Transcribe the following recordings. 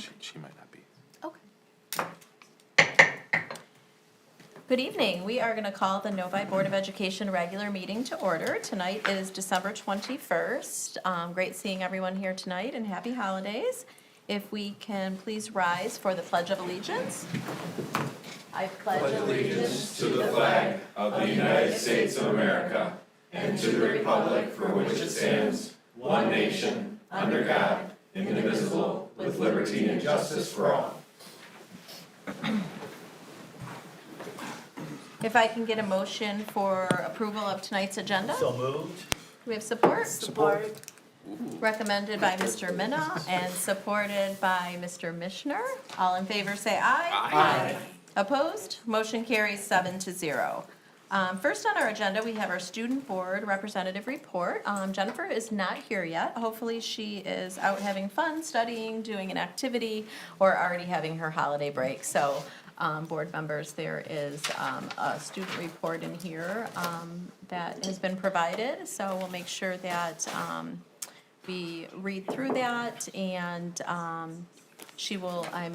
She might not be. Okay. Good evening. We are going to call the Novi Board of Education regular meeting to order. Tonight is December 21st. Great seeing everyone here tonight, and happy holidays. If we can please rise for the Pledge of Allegiance. I pledge allegiance to the flag of the United States of America and to the republic for which it stands, one nation, under God, indivisible, with liberty and justice for all. If I can get a motion for approval of tonight's agenda. So moved. Do we have support? Support. Recommended by Mr. Minna and supported by Mr. Mishner. All in favor say aye. Aye. Opposed? Motion carries 7-0. First on our agenda, we have our student board representative report. Jennifer is not here yet. Hopefully she is out having fun, studying, doing an activity, or already having her holiday break. So, board members, there is a student report in here that has been provided. So we'll make sure that we read through that, and she will, I'm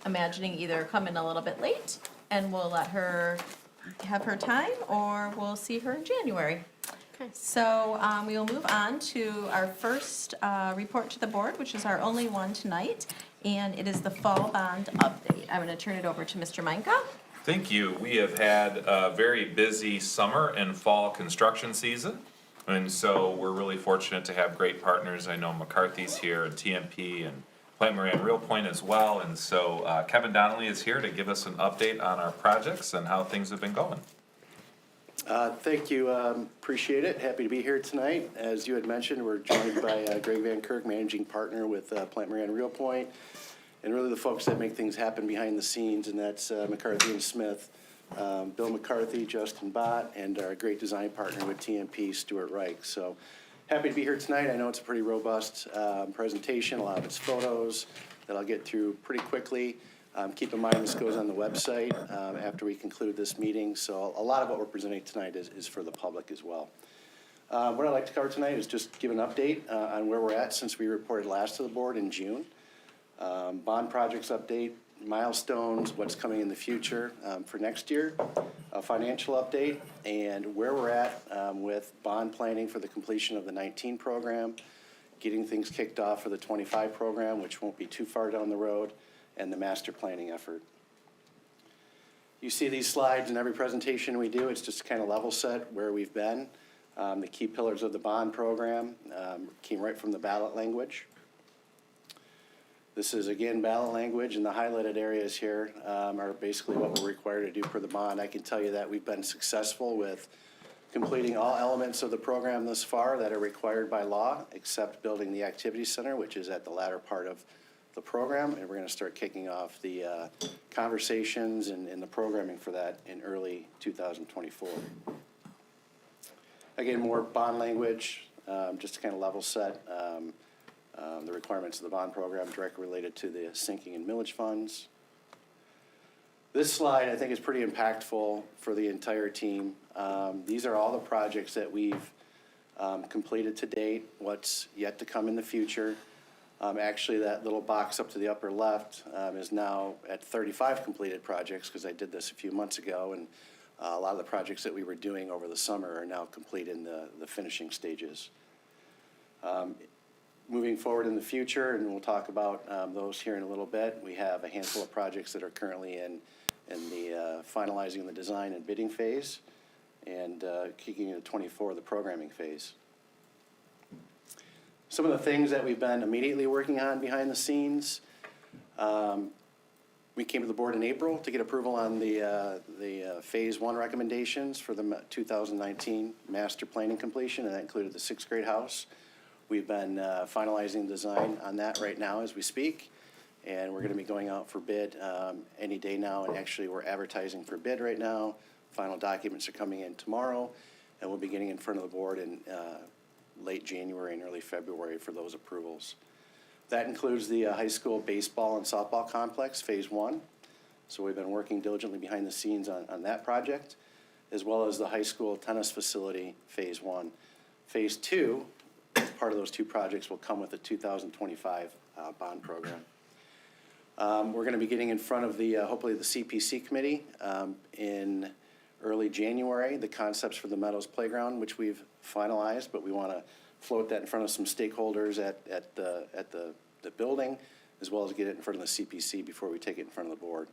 imagining, either come in a little bit late and we'll let her have her time, or we'll see her in January. Okay. So we will move on to our first report to the board, which is our only one tonight, and it is the fall bond update. I'm going to turn it over to Mr. Meinka. Thank you. We have had a very busy summer and fall construction season. And so we're really fortunate to have great partners. I know McCarthy's here and TMP and Plant Moran Real Point as well. And so Kevin Donnelly is here to give us an update on our projects and how things have been going. Thank you. Appreciate it. Happy to be here tonight. As you had mentioned, we're joined by Greg Van Kirk, managing partner with Plant Moran Real Point, and really the folks that make things happen behind the scenes, and that's McCarthy and Smith, Bill McCarthy, Justin Bott, and our great design partner with TMP, Stuart Reich. So happy to be here tonight. I know it's a pretty robust presentation, a lot of it's photos that I'll get through pretty quickly. Keep in mind this goes on the website after we conclude this meeting, so a lot of what we're presenting tonight is for the public as well. What I'd like to cover tonight is just give an update on where we're at since we reported last to the board in June. Bond projects update, milestones, what's coming in the future for next year, a financial update, and where we're at with bond planning for the completion of the 19 program, getting things kicked off for the 25 program, which won't be too far down the road, and the master planning effort. You see these slides in every presentation we do. It's just kind of level set where we've been. The key pillars of the bond program came right from the ballot language. This is, again, ballot language, and the highlighted areas here are basically what we're required to do for the bond. I can tell you that we've been successful with completing all elements of the program thus far that are required by law, except building the activity center, which is at the latter part of the program, and we're going to start kicking off the conversations and the programming for that in early 2024. Again, more bond language, just to kind of level set the requirements of the bond program directly related to the sinking and millage funds. This slide, I think, is pretty impactful for the entire team. These are all the projects that we've completed to date, what's yet to come in the future. Actually, that little box up to the upper left is now at 35 completed projects, because I did this a few months ago, and a lot of the projects that we were doing over the summer are now complete in the finishing stages. Moving forward in the future, and we'll talk about those here in a little bit, we have a handful of projects that are currently in the finalizing the design and bidding phase, and kicking into 24, the programming phase. Some of the things that we've been immediately working on behind the scenes, we came to the board in April to get approval on the phase 1 recommendations for the 2019 master planning completion, and that included the 6th grade house. We've been finalizing design on that right now as we speak, and we're going to be going out for bid any day now, and actually we're advertising for bid right now. Final documents are coming in tomorrow, and we'll be getting in front of the board in late January and early February for those approvals. That includes the high school baseball and softball complex, phase 1. So we've been working diligently behind the scenes on that project, as well as the high school tennis facility, phase 1. Phase 2, as part of those two projects, will come with the 2025 bond program. We're going to be getting in front of the, hopefully the CPC committee in early January, the concepts for the Meadows Playground, which we've finalized, but we want to float that in front of some stakeholders at the building, as well as get it in front of the CPC before we take it in front of the board.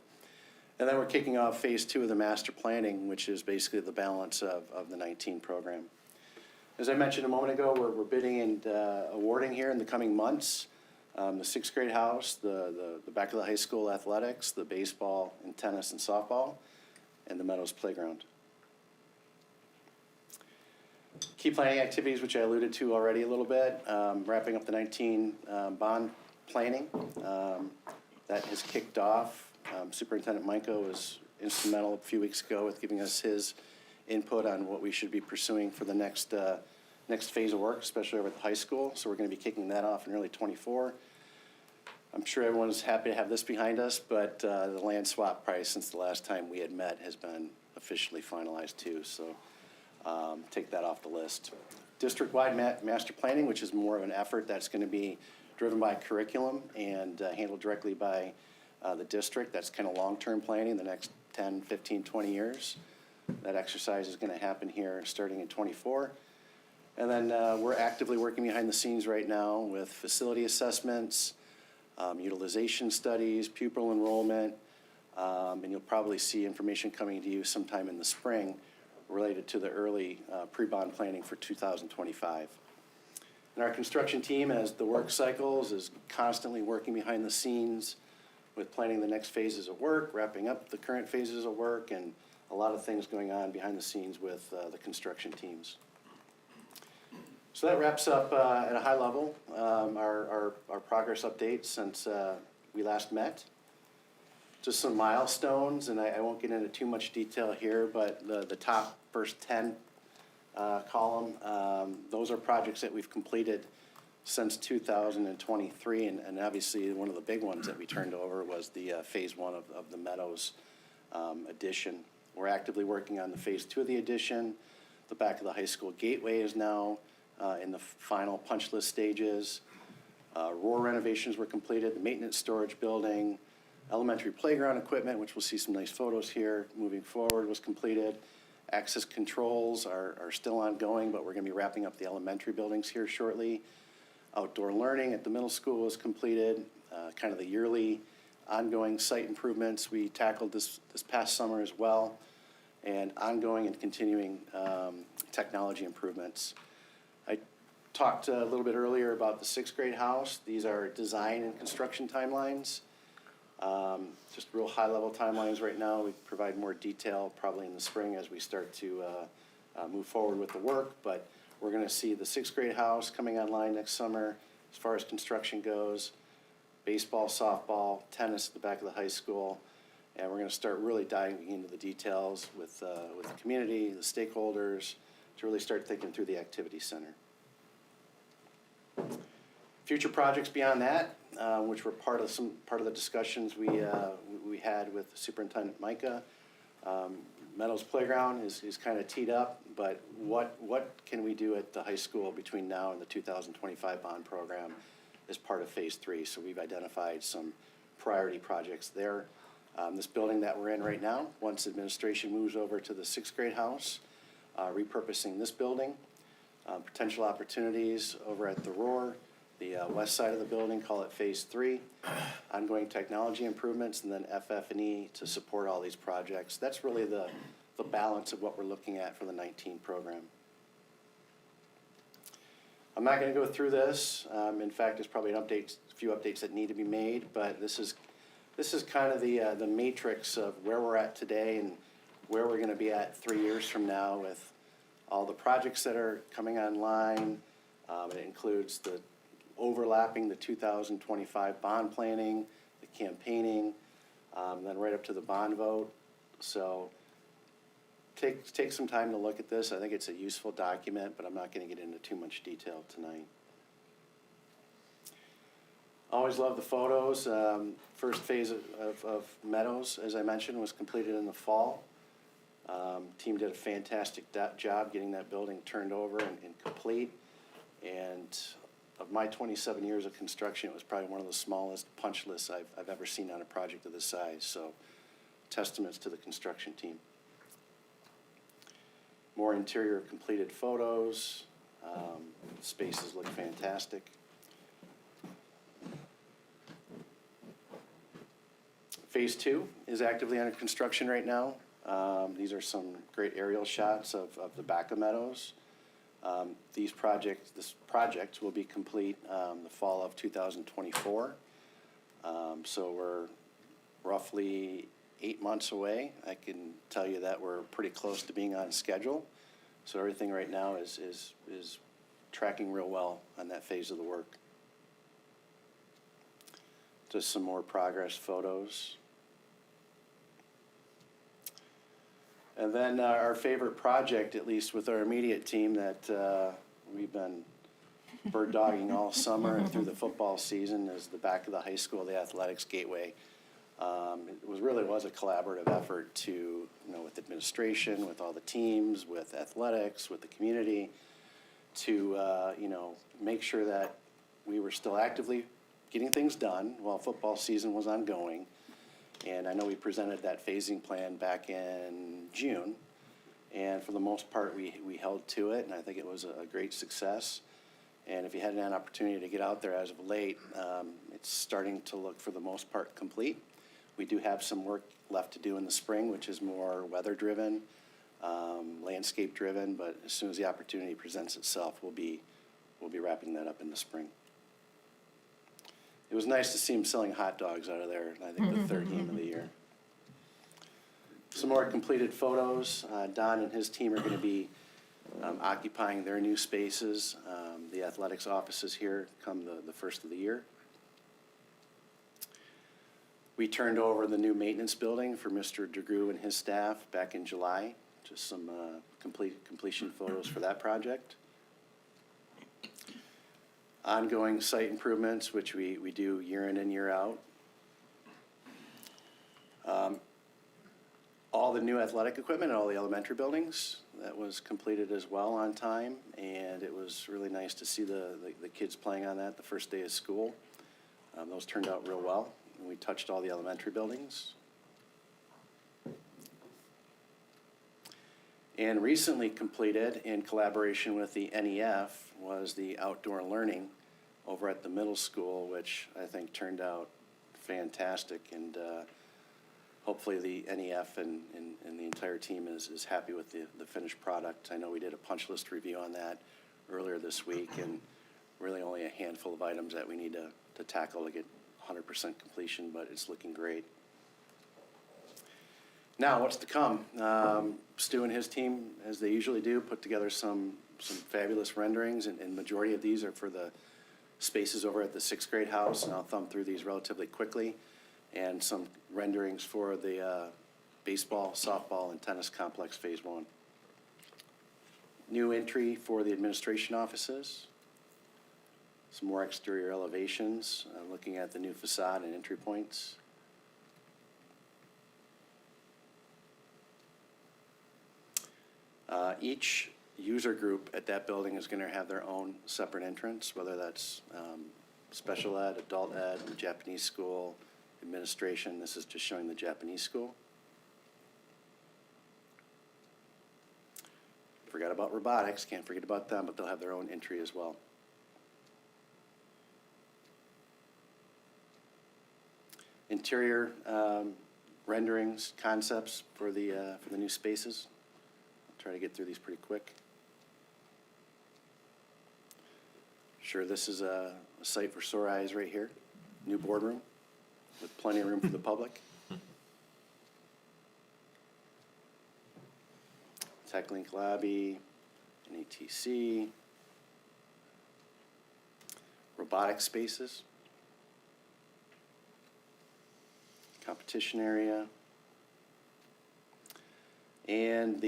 And then we're kicking off phase 2 of the master planning, which is basically the balance of the 19 program. As I mentioned a moment ago, we're bidding and awarding here in the coming months. The 6th grade house, the back of the high school athletics, the baseball and tennis and softball, and the Meadows Playground. Key planning activities, which I alluded to already a little bit, wrapping up the 19 bond planning. That has kicked off. Superintendent Micah was instrumental a few weeks ago with giving us his input on what we should be pursuing for the next phase of work, especially over at the high school. So we're going to be kicking that off in early '24. I'm sure everyone's happy to have this behind us, but the land swap price since the last time we had met has been officially finalized too. So take that off the list. District-wide master planning, which is more of an effort that's going to be driven by curriculum and handled directly by the district. That's kind of long-term planning, the next 10, 15, 20 years. That exercise is going to happen here starting in '24. And then we're actively working behind the scenes right now with facility assessments, utilization studies, pupil enrollment, and you'll probably see information coming to you sometime in the spring related to the early pre-bond planning for 2025. And our construction team, as the work cycles, is constantly working behind the scenes with planning the next phases of work, wrapping up the current phases of work, and a lot of things going on behind the scenes with the construction teams. So that wraps up at a high level our progress updates since we last met. Just some milestones, and I won't get into too much detail here, but the top first 10 column, those are projects that we've completed since 2023, and obviously one of the big ones that we turned over was the phase 1 of the Meadows addition. We're actively working on the phase 2 of the addition. The back of the high school gateway is now in the final punch list stages. Roar renovations were completed, the maintenance storage building, elementary playground equipment, which we'll see some nice photos here, moving forward, was completed. Access controls are still ongoing, but we're going to be wrapping up the elementary buildings here shortly. Outdoor learning at the middle school was completed. Kind of the yearly ongoing site improvements we tackled this past summer as well, and ongoing and continuing technology improvements. I talked a little bit earlier about the 6th grade house. These are design and construction timelines. Just real high-level timelines right now. We provide more detail probably in the spring as we start to move forward with the work, but we're going to see the 6th grade house coming online next summer as far as construction goes, baseball, softball, tennis at the back of the high school, and we're going to start really diving into the details with the community, the stakeholders, to really start thinking through the activity center. Future projects beyond that, which were part of the discussions we had with Superintendent Micah. Meadows Playground is kind of teed up, but what can we do at the high school between now and the 2025 bond program as part of phase 3? So we've identified some priority projects there. This building that we're in right now, once administration moves over to the 6th grade house, repurposing this building, potential opportunities over at the Roar, the west side of the building, call it phase 3, ongoing technology improvements, and then FF&E to support all these projects. That's really the balance of what we're looking at for the 19 program. I'm not going to go through this. In fact, there's probably a few updates that need to be made, but this is kind of the matrix of where we're at today and where we're going to be at 3 years from now with all the projects that are coming online. It includes the overlapping the 2025 bond planning, the campaigning, then right up to the bond vote. So take some time to look at this. I think it's a useful document, but I'm not going to get into too much detail tonight. Always love the photos. First phase of Meadows, as I mentioned, was completed in the fall. Team did a fantastic job getting that building turned over and complete. And of my 27 years of construction, it was probably one of the smallest punch lists I've ever seen on a project of this size. So testaments to the construction team. More interior completed photos. Spaces look fantastic. Phase 2 is actively under construction right now. These are some great aerial shots of the back of Meadows. This project will be complete the fall of 2024. So we're roughly 8 months away. I can tell you that we're pretty close to being on schedule. So everything right now is tracking real well on that phase of the work. Just some more progress photos. And then our favorite project, at least with our immediate team, that we've been bird dogging all summer and through the football season, is the back of the high school, the athletics gateway. It really was a collaborative effort to, with administration, with all the teams, with athletics, with the community, to, make sure that we were still actively getting things done while football season was ongoing. And I know we presented that phasing plan back in June. And for the most part, we held to it, and I think it was a great success. And if you hadn't had an opportunity to get out there as of late, it's starting to look, for the most part, complete. We do have some work left to do in the spring, which is more weather-driven, landscape-driven, but as soon as the opportunity presents itself, we'll be wrapping that up in the spring. It was nice to see him selling hot dogs out of there, I think the third game of the year. Some more completed photos. Don and his team are going to be occupying their new spaces, the athletics offices here, come the first of the year. We turned over the new building for Mr. DeGrew and his staff back in July. Just some completion photos for that project. Ongoing site improvements, which we do year in and year out. All the new athletic equipment at all the elementary buildings, that was completed as well on time, and it was really nice to see the kids playing on that the first day of school. Those turned out real well. We touched all the elementary buildings. And recently completed, in collaboration with the NEF, was the outdoor learning over at the middle school, which I think turned out fantastic. And hopefully the NEF and the entire team is happy with the finished product. I know we did a punch list review on that earlier this week, and really only a handful of items that we need to tackle to get 100% completion, but it's looking great. Now, what's to come? Stu and his team, as they usually do, put together some fabulous renderings, and majority of these are for the spaces over at the 6th grade house, and I'll thumb through these relatively quickly, and some renderings for the baseball, softball, and tennis complex phase 1. New entry for the administration offices. Some more exterior elevations, looking at the new facade and entry points. Each user group at that building is going to have their own separate entrance, whether that's special ed, adult ed, Japanese school, administration. This is just showing the Japanese school. Forgot about robotics, can't forget about them, but they'll have their own entry as well. Interior renderings, concepts for the new spaces. I'll try to get through these pretty quick. Sure, this is a site for sore eyes right here. New boardroom with plenty of room for the public. TechLink lobby, an ATC, robotic spaces, competition area, and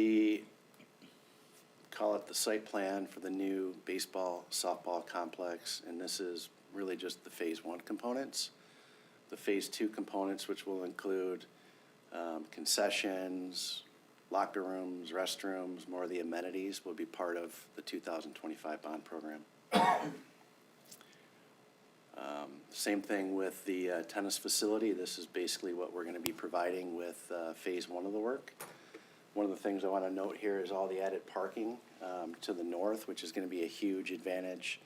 call it the site plan for the new baseball, softball complex, and this is really just the phase 1 components. The phase 2 components, which will include concessions, locker rooms, restrooms, more of the amenities, will be part of the 2025 bond program. Same thing with the tennis facility. This is basically what we're going to be providing with phase one of the work. One of the things I want to note here is all the added parking to the north, which is going to be a huge advantage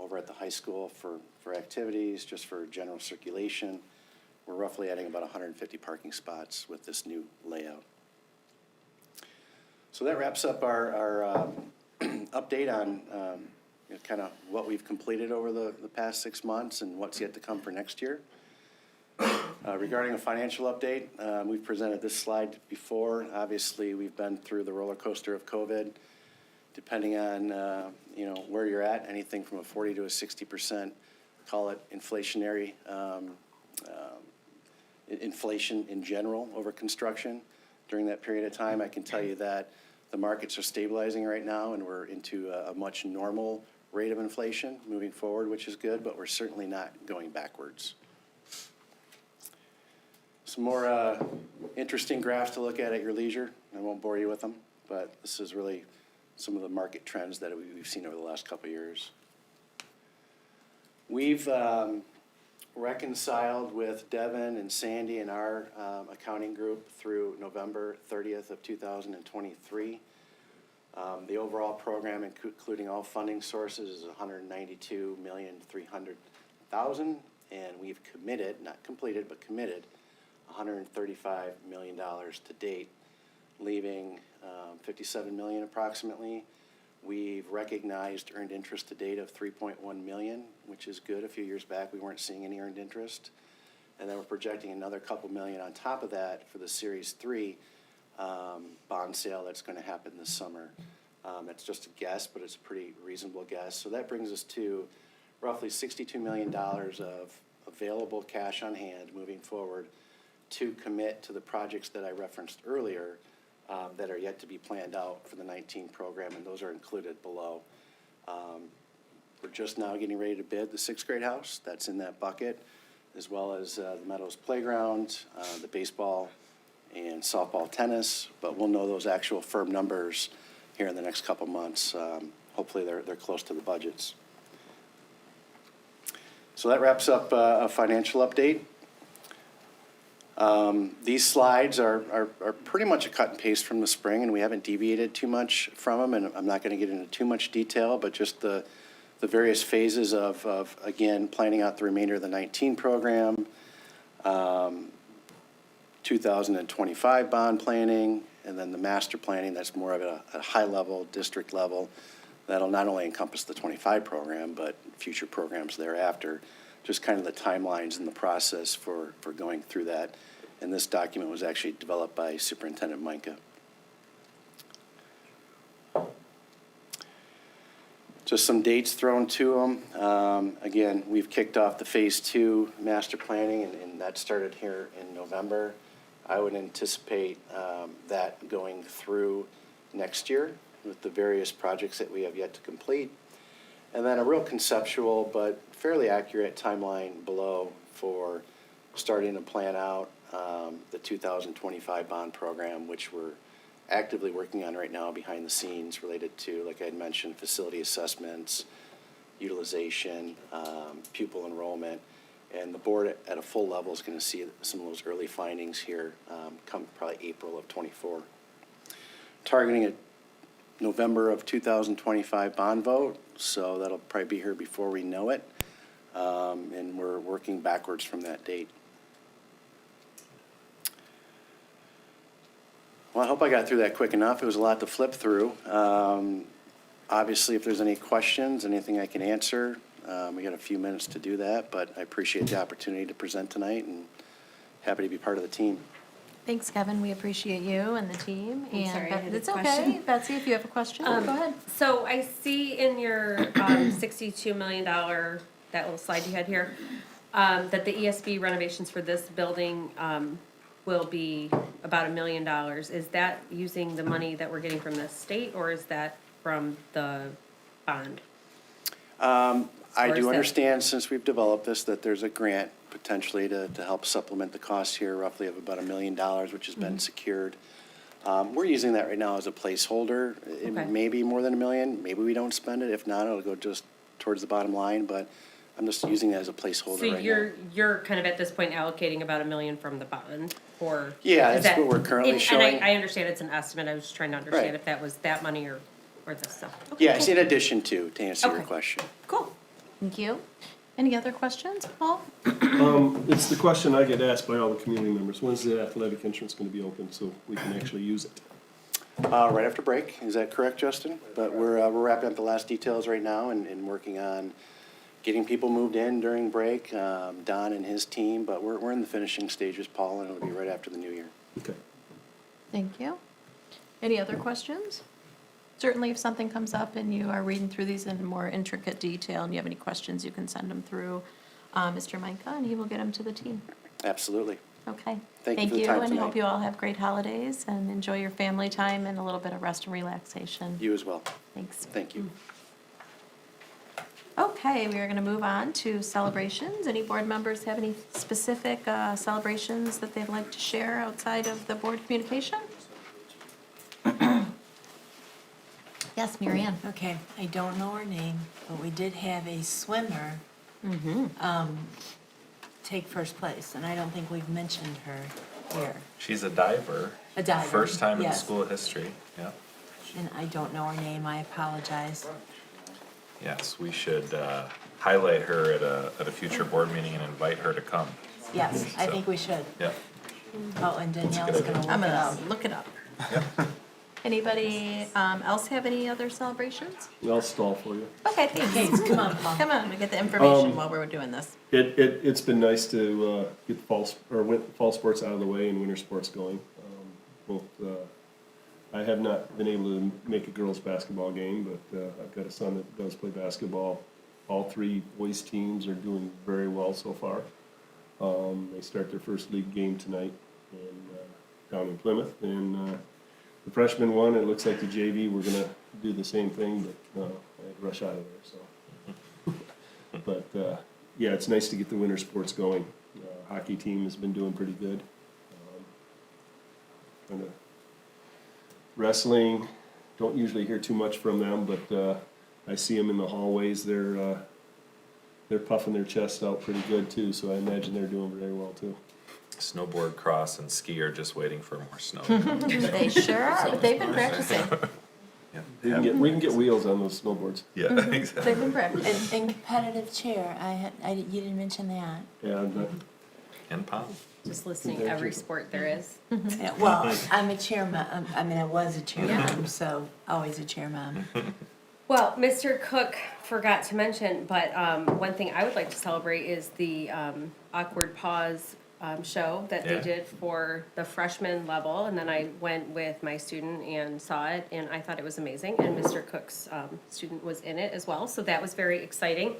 over at the high school for activities, just for general circulation. We're roughly adding about 150 parking spots with this new layout. So that wraps up our update on kind of what we've completed over the past 6 months and what's yet to come for next year. Regarding a financial update, we've presented this slide before. Obviously, we've been through the roller coaster of COVID. Depending on where you're at, anything from a 40 to a 60%, call it inflationary inflation in general over construction. During that period of time, I can tell you that the markets are stabilizing right now, and we're into a much normal rate of inflation moving forward, which is good, but we're certainly not going backwards. Some more interesting graphs to look at your leisure. I won't bore you with them, but this is really some of the market trends that we've seen over the last couple of years. We've reconciled with Devin and Sandy and our accounting group through November 30th of 2023. The overall program, including all funding sources, is $192,300,000, and we've committed, not completed, but committed $135 million to date, leaving $57 million approximately. We've recognized earned interest to date of $3.1 million, which is good. A few years back, we weren't seeing any earned interest. And then we're projecting another couple million on top of that for the Series 3 bond sale that's going to happen this summer. That's just a guess, but it's a pretty reasonable guess. So that brings us to roughly $62 million of available cash on hand moving forward to commit to the projects that I referenced earlier that are yet to be planned out for the 19 program, and those are included below. We're just now getting ready to bid the 6th grade house. That's in that bucket, as well as the Meadows Playground, the baseball and softball tennis, but we'll know those actual firm numbers here in the next couple months. Hopefully they're close to the budgets. So that wraps up a financial update. These slides are pretty much a cut and paste from the spring, and we haven't deviated too much from them, and I'm not going to get into too much detail, but just the various phases of again, planning out the remainder of the 19 program, 2025 bond planning, and then the master planning that's more of a high level, district level. That'll not only encompass the 25 program, but future programs thereafter. Just kind of the timelines and the process for going through that. And this document was actually developed by Superintendent Micah. Just some dates thrown to them. Again, we've kicked off the phase 2 master planning, and that started here in November. I would anticipate that going through next year with the various projects that we have yet to complete. And then a real conceptual but fairly accurate timeline below for starting to plan out the 2025 bond program, which we're actively working on right now behind the scenes related to, like I had mentioned, facility assessments, utilization, pupil enrollment. And the board at a full level is going to see some of those early findings here come probably April of 24. Targeting a November of 2025 bond vote, so that'll probably be here before we know it. And we're working backwards from that date. Well, I hope I got through that quick enough. It was a lot to flip through. Obviously, if there's any questions, anything I can answer, we got a few minutes to do that, but I appreciate the opportunity to present tonight and happy to be part of the team. Thanks, Kevin. We appreciate you and the team. I'm sorry, I had a It's okay. question. Betsy, if you have a question, go ahead. So I see in your $62 million, that little slide you had here, that the ESB renovations for this building will be about $1 million. Is that using the money that we're getting from the state, or is that from the bond? I Or is do that- understand, since we've developed this, that there's a grant potentially to help supplement the costs here, roughly of about $1 million, which has been secured. We're using that right now as a placeholder. It Okay. may be more than $1 million. Maybe we don't spend it. If not, it'll go just towards the bottom line. But I'm just using that as a placeholder So right now. you're kind of at this point allocating about $1 million from the bond, or? Yeah, is that's that- what we're currently and showing. I understand it's an estimate, I was just trying to understand Right. if that was that money or this stuff. Okay, Yeah, it's cool. in addition to answer your Okay. question. Cool. Thank you. Any other questions, Paul? It's the question I get asked by all the community members, when's the athletic entrance gonna be open so we can actually use it? Right after break, is that correct, Justin? But we're wrapping up the last details right now and working on getting people moved in during break, Don and his team, but we're in the finishing stages, Paul, and it'll be right after the new year. Okay. Thank you. Any other questions? Certainly, if something comes up and you are reading through these in more intricate detail and you have any questions, you can send them through Mr. Micah, and he will get them to the team. Absolutely. Okay. Thank you for the time and tonight. hope you all have great holidays and enjoy your family time and a little bit of rest and relaxation. You as well. Thanks. Thank you. Okay, we are going to move on to celebrations. Any board members have any specific celebrations that they'd like to share outside of the board communication? Yes, Mary Ann. Okay, I don't know her name, but we did have a swimmer take first place, and I don't think we've mentioned her here. She's a diver. A diver, First time in yes. school history, yeah. And I don't know her name, I apologize. Yes, we should highlight her at a future board meeting and invite her to come. Yes, I So- think we should. Yeah. Oh, and Danielle's gonna I'm look it gonna up. look it up. Anybody else have any other celebrations? I'll stall for you. Okay, Okay, thanks. come on, Paul. Come on, we get the information while we're doing this. It's been nice to get fall sports out of the way and winter sports going. I have not been able to make a girls' basketball game, but I've got a son that does play basketball. All three boys' teams are doing very well so far. They start their first league game tonight down in Plymouth, and the freshmen won. It looks like the JV, we're gonna do the same thing, but I had to rush out of there, so. But, yeah, it's nice to get the winter sports going. Hockey team has been doing pretty good. Kinda wrestling, don't usually hear too much from them, but I see them in the hallways. They're puffing their chests out pretty good too, so I imagine they're doing very well too. Snowboard, cross, and ski are just waiting for more snow. They sure are, but they've been practicing. Yeah, We can get wheels on those snowboards. yeah, exactly. They've been practicing. And competitive chair, you didn't mention that. Yeah, And pond. Just listing every sport there is. Yeah, well, I'm a chair mom, I was a chair mom, so always a chair mom. Well, Mr. Cook forgot to mention, but one thing I would like to celebrate is the Awkward Pause show that they Yeah. did for the freshman level. And then I went with my student and saw it, and I thought it was amazing. And Mr. Cook's student was in it as well, so that was very exciting.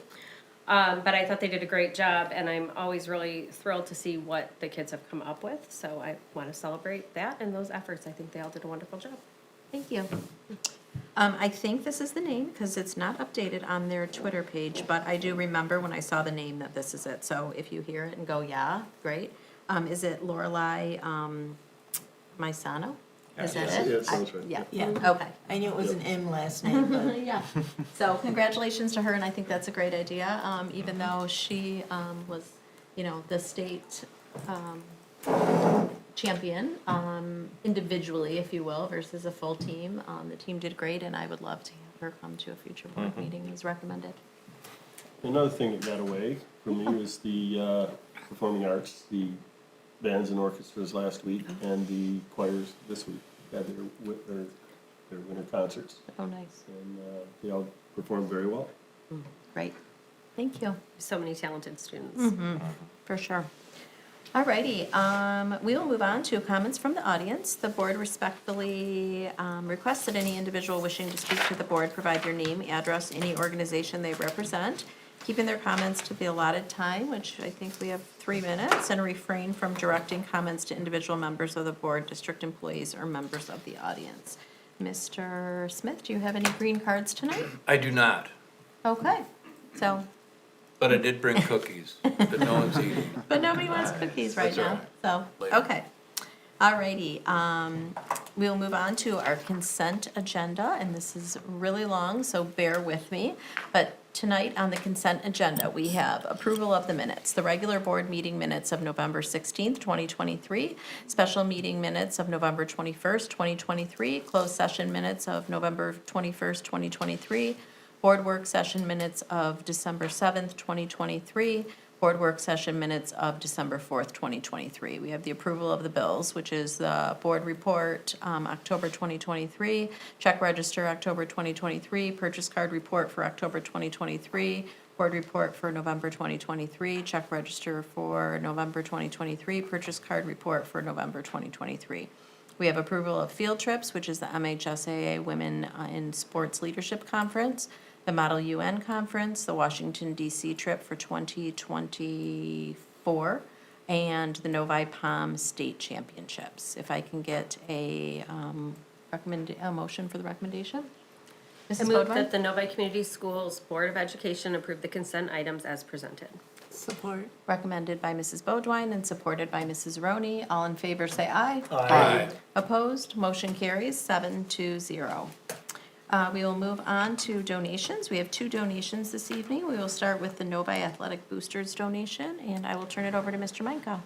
But I thought they did a great job, and I'm always really thrilled to see what the kids have come up with. So I want to celebrate that and those efforts. I think they all did a wonderful job. Thank you. I think this is the name, because it's not updated on their Twitter page, but I do remember when I saw the name that this is it. So if you hear it and go, yeah, great. Is it Lorelei Maisano? Is that Yeah, it? it sounds right. Yeah, Yeah. okay. I knew it was an M last name, but Yeah, so congratulations to her, and I think that's a great idea, even though she was, the state champion, individually, if you will, versus a full team. The team did great, and I would love to have her come to a future board meeting as recommended. Another thing that got away from me was the performing arts, the bands and orchestras last week, and the choirs this week had their winter concerts, Oh, nice, and they all performed very well. great, thank you. So many talented students. For sure. Alrighty, we will move on to comments from the audience. The board respectfully requests that any individual wishing to speak to the board provide their name, address, any organization they represent, keeping their comments to the allotted time, which I think we have 3 minutes, and refrain from directing comments to individual members of the board, district employees, or members of the audience. Mr. Smith, do you have any green cards tonight? I do not, Okay, so, but I did bring cookies that no one's eating. but nobody wants cookies right That's all now, so, Later. okay. Alrighty, we'll move on to our consent agenda, and this is really long, so bear with me. But tonight on the consent agenda, we have approval of the minutes, the regular board meeting minutes of November 16th, 2023, special meeting minutes of November 21st, 2023, closed session minutes of November 21st, 2023, board work session minutes of December 7th, 2023, board work session minutes of December 4th, 2023. We have the approval of the bills, which is the board report, October 2023, check register, October 2023, purchase card report for October 2023, board report for November 2023, check register for November 2023, purchase card report for November 2023. We have approval of field trips, which is the MHSAA Women in Sports Leadership Conference, the Model UN Conference, the Washington DC trip for 2024, and the Novi Palm State Championships. If I can get a motion for the recommendation? I Mrs. move Bodwine? that the Novi Community Schools Board of Education approve the consent items as presented. Support. Recommended by Mrs. Bodwine and supported by Mrs. Roney. All in favor, say aye. Aye. Opposed, motion carries 7-0. We will move on to donations. We have 2 donations this evening. We will start with the Novi Athletic Boosters donation, and I will turn it over to Mr. Meinka.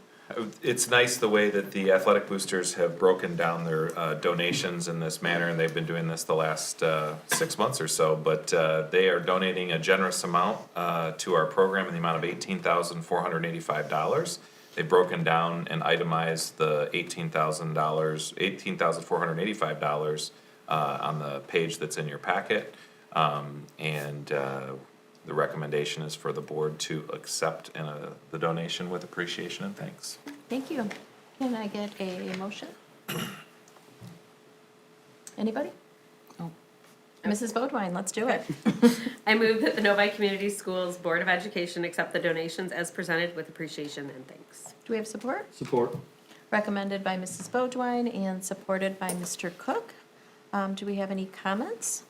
It's nice the way that the athletic boosters have broken down their donations in this manner, and they've been doing this the last 6 months or so. But they are donating a generous amount to our program in the amount of $18,485. They've broken down and itemized the $18,485 on the page that's in your packet. The recommendation is for the board to accept the donation with appreciation and thanks. Thank you. Can I get a motion? Anybody? Oh. Mrs. Bodwine, let's do it. I move that the Novi Community Schools Board of Education accept the donations as presented with appreciation and thanks. Do we have support? Support. Recommended by Mrs. Bodwine and supported by Mr. Cook. Do we have any comments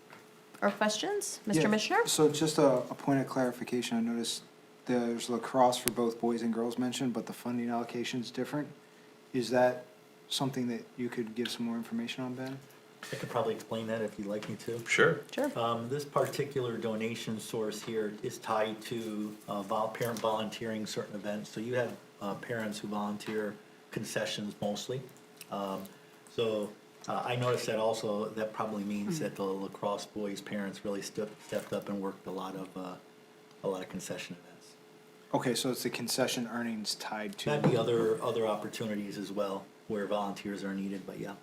or questions? Mr. Yeah, Mishner? So just a point of clarification, I noticed there's lacrosse for both boys and girls mentioned, but the funding allocation is different. Is that something that you could give some more information on, Ben? I could probably explain that if you'd like me to. Sure. Sure. This particular donation source here is tied to parent volunteering certain events. So you have parents who volunteer concessions mostly. I noticed that also, that probably means that the lacrosse boys' parents really stepped up and worked a lot of concession events. Okay, so it's the concession earnings tied to. That'd be other opportunities as well where volunteers are needed, but yeah.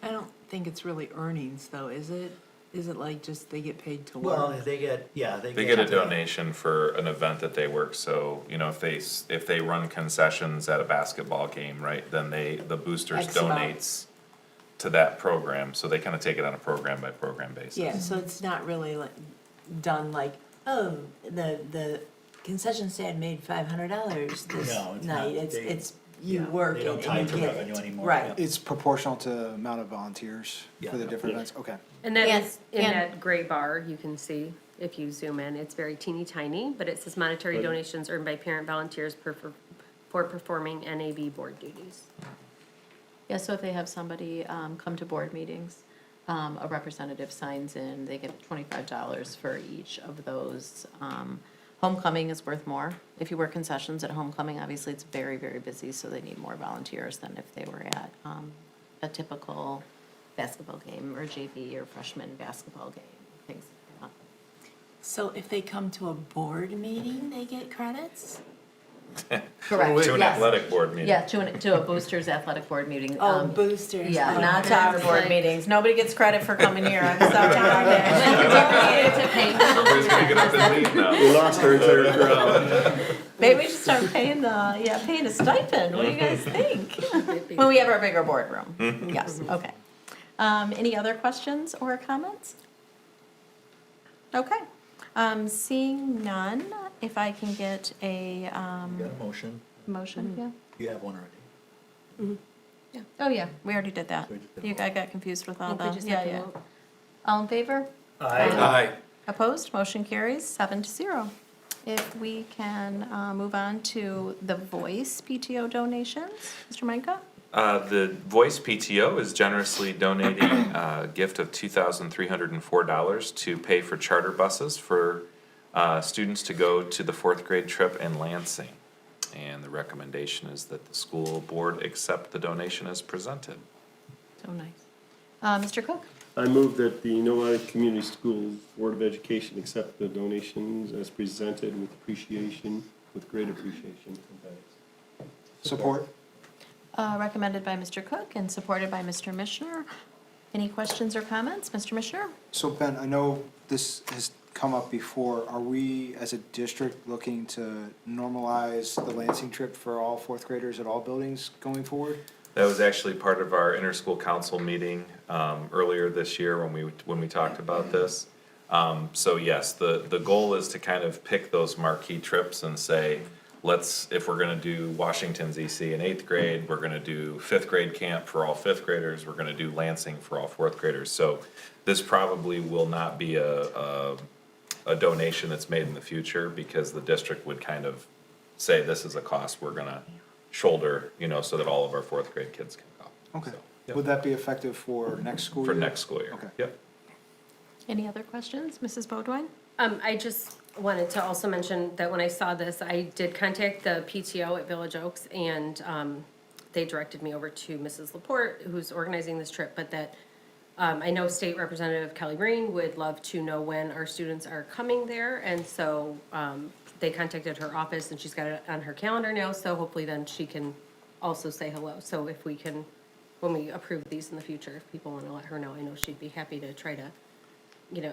I don't think it's really earnings though, is it? Is it like just they get paid to Well, work? they get a donation for an event that they work, so, if they run concessions at a basketball game, right, then the boosters X amount. donates to that program, so they kind of take it on a program by program basis. Yeah, so it's not really like done like, oh, the concession stand made $500 this No, it's night. not. It's you Yeah, work they it don't and tie you it to get revenue it. anymore, Right. yeah. It's proportional to the amount of volunteers Yeah. for the different events, okay. And that And- is in and- that gray bar, you can see, if you zoom in, it's very teeny tiny, but it says monetary donations earned by parent volunteers for performing NAB board duties. Yeah, so if they have somebody come to board meetings, a representative signs in, they get $25 for each of those. Homecoming is worth more. If you work concessions at homecoming, obviously it's very, very busy, so they need more volunteers than if they were at a typical basketball game or JV or freshman basketball game, things like that. So if they come to a board meeting, they get credits? Correct, To an yes. athletic board meeting. Yeah, to a boosters athletic board meeting. Oh, boosters. Yeah, Oh, not to okay. our board Like- meetings. Nobody gets credit for coming here. I'm so tired. Everybody's gonna get up and leave now. We lost our entire crowd. Maybe we should start paying paying a stipend. What do you guys think? When we have our bigger boardroom. Yes, okay. Any other questions or comments? Okay. Seeing none, if I can get a You got a motion, motion, yeah? you have one already. Yeah. Oh, yeah, we already did that. We just did You, both. I got confused with all I think we the, just yeah, have to yeah. vote. All in favor? Aye. Opposed? Motion carries 7-0. If we can move on to the voice PTO donations, Mr. Meinka? The Voice PTO is generously donating a gift of $2,304 to pay for charter buses for students to go to the fourth grade trip in Lansing. And the recommendation is that the school board accept the donation as presented. So nice. Mr. Cook? I move that the Novi Community Schools Board of Education accept the donations as presented with appreciation, with great appreciation and thanks. Support? Recommended by Mr. Cook and supported by Mr. Mishner. Any questions or comments? Mr. Mishner? So Ben, I know this has come up before. Are we, as a district, looking to normalize the Lansing trip for all fourth graders at all buildings going forward? That was actually part of our inter-school council meeting earlier this year when we talked about this. So yes, the goal is to kind of pick those marquee trips and say, if we're gonna do Washington's EC in 8th grade, we're gonna do 5th grade camp for all 5th graders, we're gonna do Lansing for all 4th graders. So this probably will not be a donation that's made in the future, because the district would kind of say, this is a cost we're gonna shoulder, so that all of our 4th grade kids can go. Okay. So, yep. Would that be effective for next school For year? next school year. Okay. Yep. Any other questions? Mrs. Bodwine? I just wanted to also mention that when I saw this, I did contact the PTO at Village Oaks, and they directed me over to Mrs. Laporte, who's organizing this trip, but that I know State Representative Kelly Green would love to know when our students are coming there, and so they contacted her office, and she's got it on her calendar now, so hopefully then she can also say hello. So if we can, when we approve these in the future, if people want to let her know, I know she'd be happy to try to,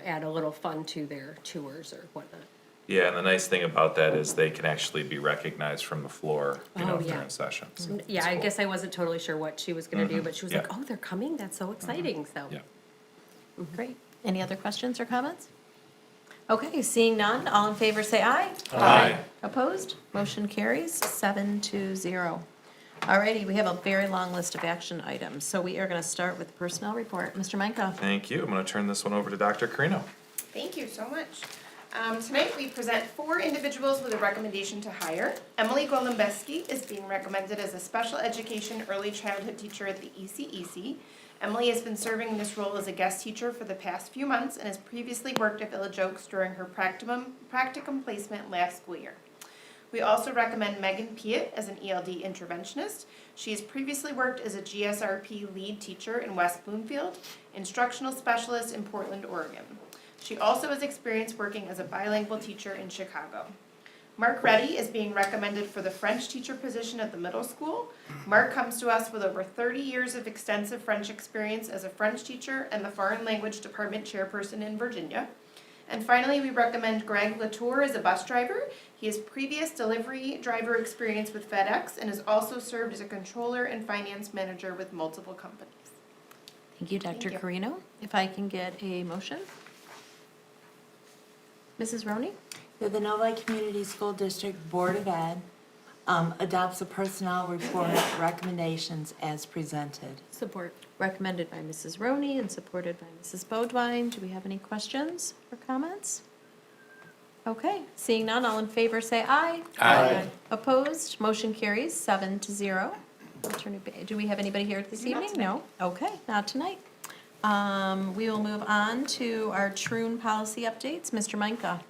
add a little fun to their tours or whatnot. Yeah, and the nice thing about that is they can actually be recognized from the floor, Oh, yeah. during sessions. Yeah, It's I cool. guess I wasn't totally sure what she was gonna do, but she was like, Yeah. oh, they're coming, that's so exciting, so. Yeah. Great. Any other questions or comments? Okay, seeing none, all in favor say aye. Aye. Opposed? Motion carries 7-0. Alrighty, we have a very long list of action items, so we are gonna start with the personnel report. Mr. Menka? Thank you. I'm gonna turn this one over to Dr. Carino. Thank you so much. Tonight, we present 4 individuals with a recommendation to hire. Emily Golombeski is being recommended as a special education early childhood teacher at the ECEC. Emily has been serving in this role as a guest teacher for the past few months and has previously worked at Village Oaks during her practicum placement last school year. We also recommend Megan Piet as an ELD interventionist. She has previously worked as a GSRP lead teacher in West Bloomfield, instructional specialist in Portland, Oregon. She also has experience working as a bilingual teacher in Chicago. Mark Reddy is being recommended for the French teacher position at the middle school. Mark comes to us with over 30 years of extensive French experience as a French teacher and the foreign language department chairperson in Virginia. And finally, we recommend Greg Latour as a bus driver. He has previous delivery driver experience with FedEx and has also served as a controller and finance manager with multiple companies. Thank you, Dr. Thank you. Carino. If I can get a motion? Mrs. Roney? That the Novi Community School District Board of Ed adopts the personnel report recommendations as presented. Support. Recommended by Mrs. Roney and supported by Mrs. Bodwine. Do we have any questions or comments? Okay, seeing none, all in favor say aye. Aye. Opposed? Motion carries 7-0. I'll turn it back. Do we have anybody here this Not evening? tonight. No? Okay, not tonight. We will move on to our Troon policy updates. Mr. Meinka.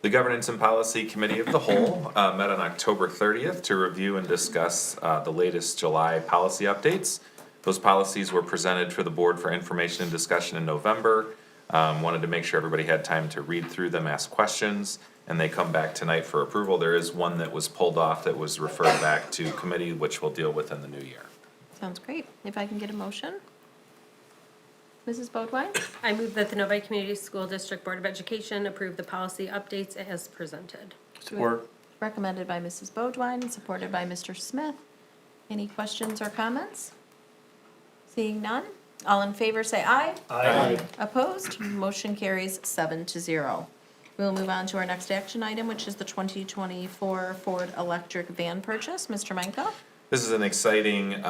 The Governance and Policy Committee of the Whole met on October 30th to review and discuss the latest July policy updates. Those policies were presented for the board for information and discussion in November. Wanted to make sure everybody had time to read through them, ask questions, and they come back tonight for approval. There is one that was pulled off that was referred back to committee, which we'll deal with in the new year. Sounds great. If I can get a motion? Mrs. Bodwine? I move that the Novi Community School District Board of Education approve the policy updates as presented. Support. Recommended by Mrs. Bodwine and supported by Mr. Smith. Any questions or comments? Seeing none, all in favor say aye. Aye. Opposed? Motion carries 7-0. We'll move on to our next action item, which is the 2024 Ford electric van purchase. Mr. Meinka? This is an exciting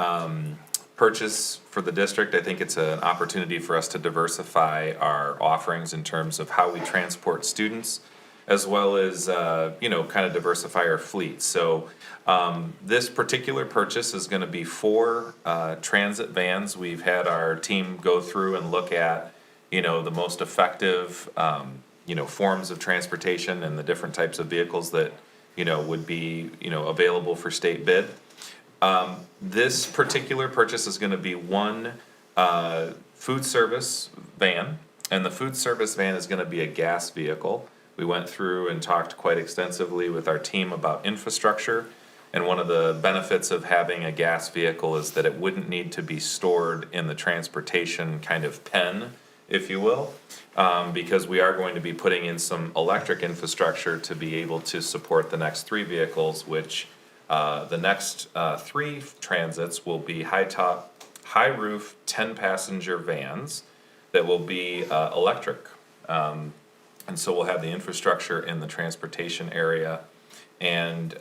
purchase for the district. I think it's an opportunity for us to diversify our offerings in terms of how we transport students. as well as, kind of diversify our fleet. So this particular purchase is gonna be 4 transit vans. We've had our team go through and look at, the most effective, forms of transportation and the different types of vehicles that, would be, available for state bid. This particular purchase is gonna be 1 food service van, and the food service van is gonna be a gas vehicle. We went through and talked quite extensively with our team about infrastructure, and one of the benefits of having a gas vehicle is that it wouldn't need to be stored in the transportation kind of pen, if you will, because we are going to be putting in some electric infrastructure to be able to support the next 3 vehicles, which the next 3 transits will be high-top, high-roof, 10-passenger vans that will be electric. And so we'll have the infrastructure in the transportation area. And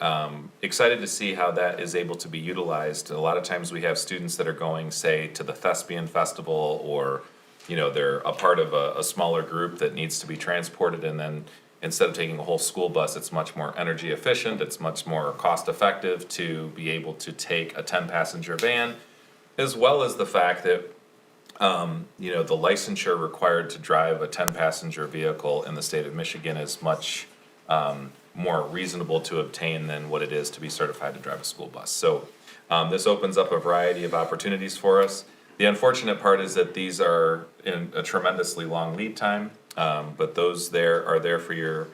excited to see how that is able to be utilized. A lot of times we have students that are going, say, to the Thespian Festival, or, they're a part of a smaller group that needs to be transported, and then instead of taking a whole school bus, it's much more energy efficient, it's much more cost effective to be able to take a 10-passenger van, as well as the fact that the licensure required to drive a 10-passenger vehicle in the state of Michigan is much more reasonable to obtain than what it is to be certified to drive a school bus. So this opens up a variety of opportunities for us. The unfortunate part is that these are in a tremendously long lead time, but those are there for your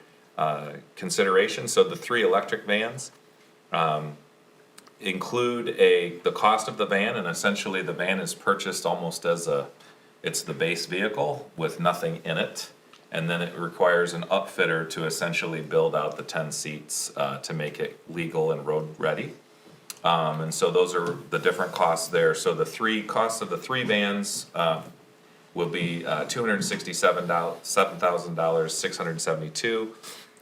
consideration. So the 3 electric vans include the cost of the van, and essentially the van is purchased almost as it's the base vehicle with nothing in it. And then it requires an upfitter to essentially build out the 10 seats to make it legal and road ready. And so those are the different costs there. So the 3 costs of the 3 vans will be $267,000, $672,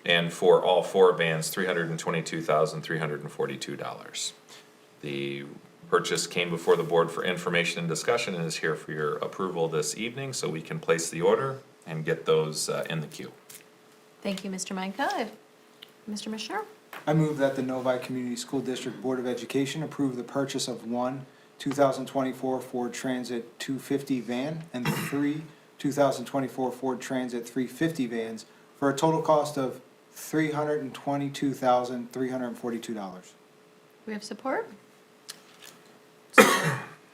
and for all 4 vans, $322,342. The purchase came before the board for information and discussion and is here for your approval this evening, so we can place the order and get those in the queue. Thank you, Mr. Micah. Mr. Mishner? I move that the Novi Community School District Board of Education approve the purchase of 1 2024 Ford Transit 250 van and 3 2024 Ford Transit 350 vans for a total cost of $322,342. We have support?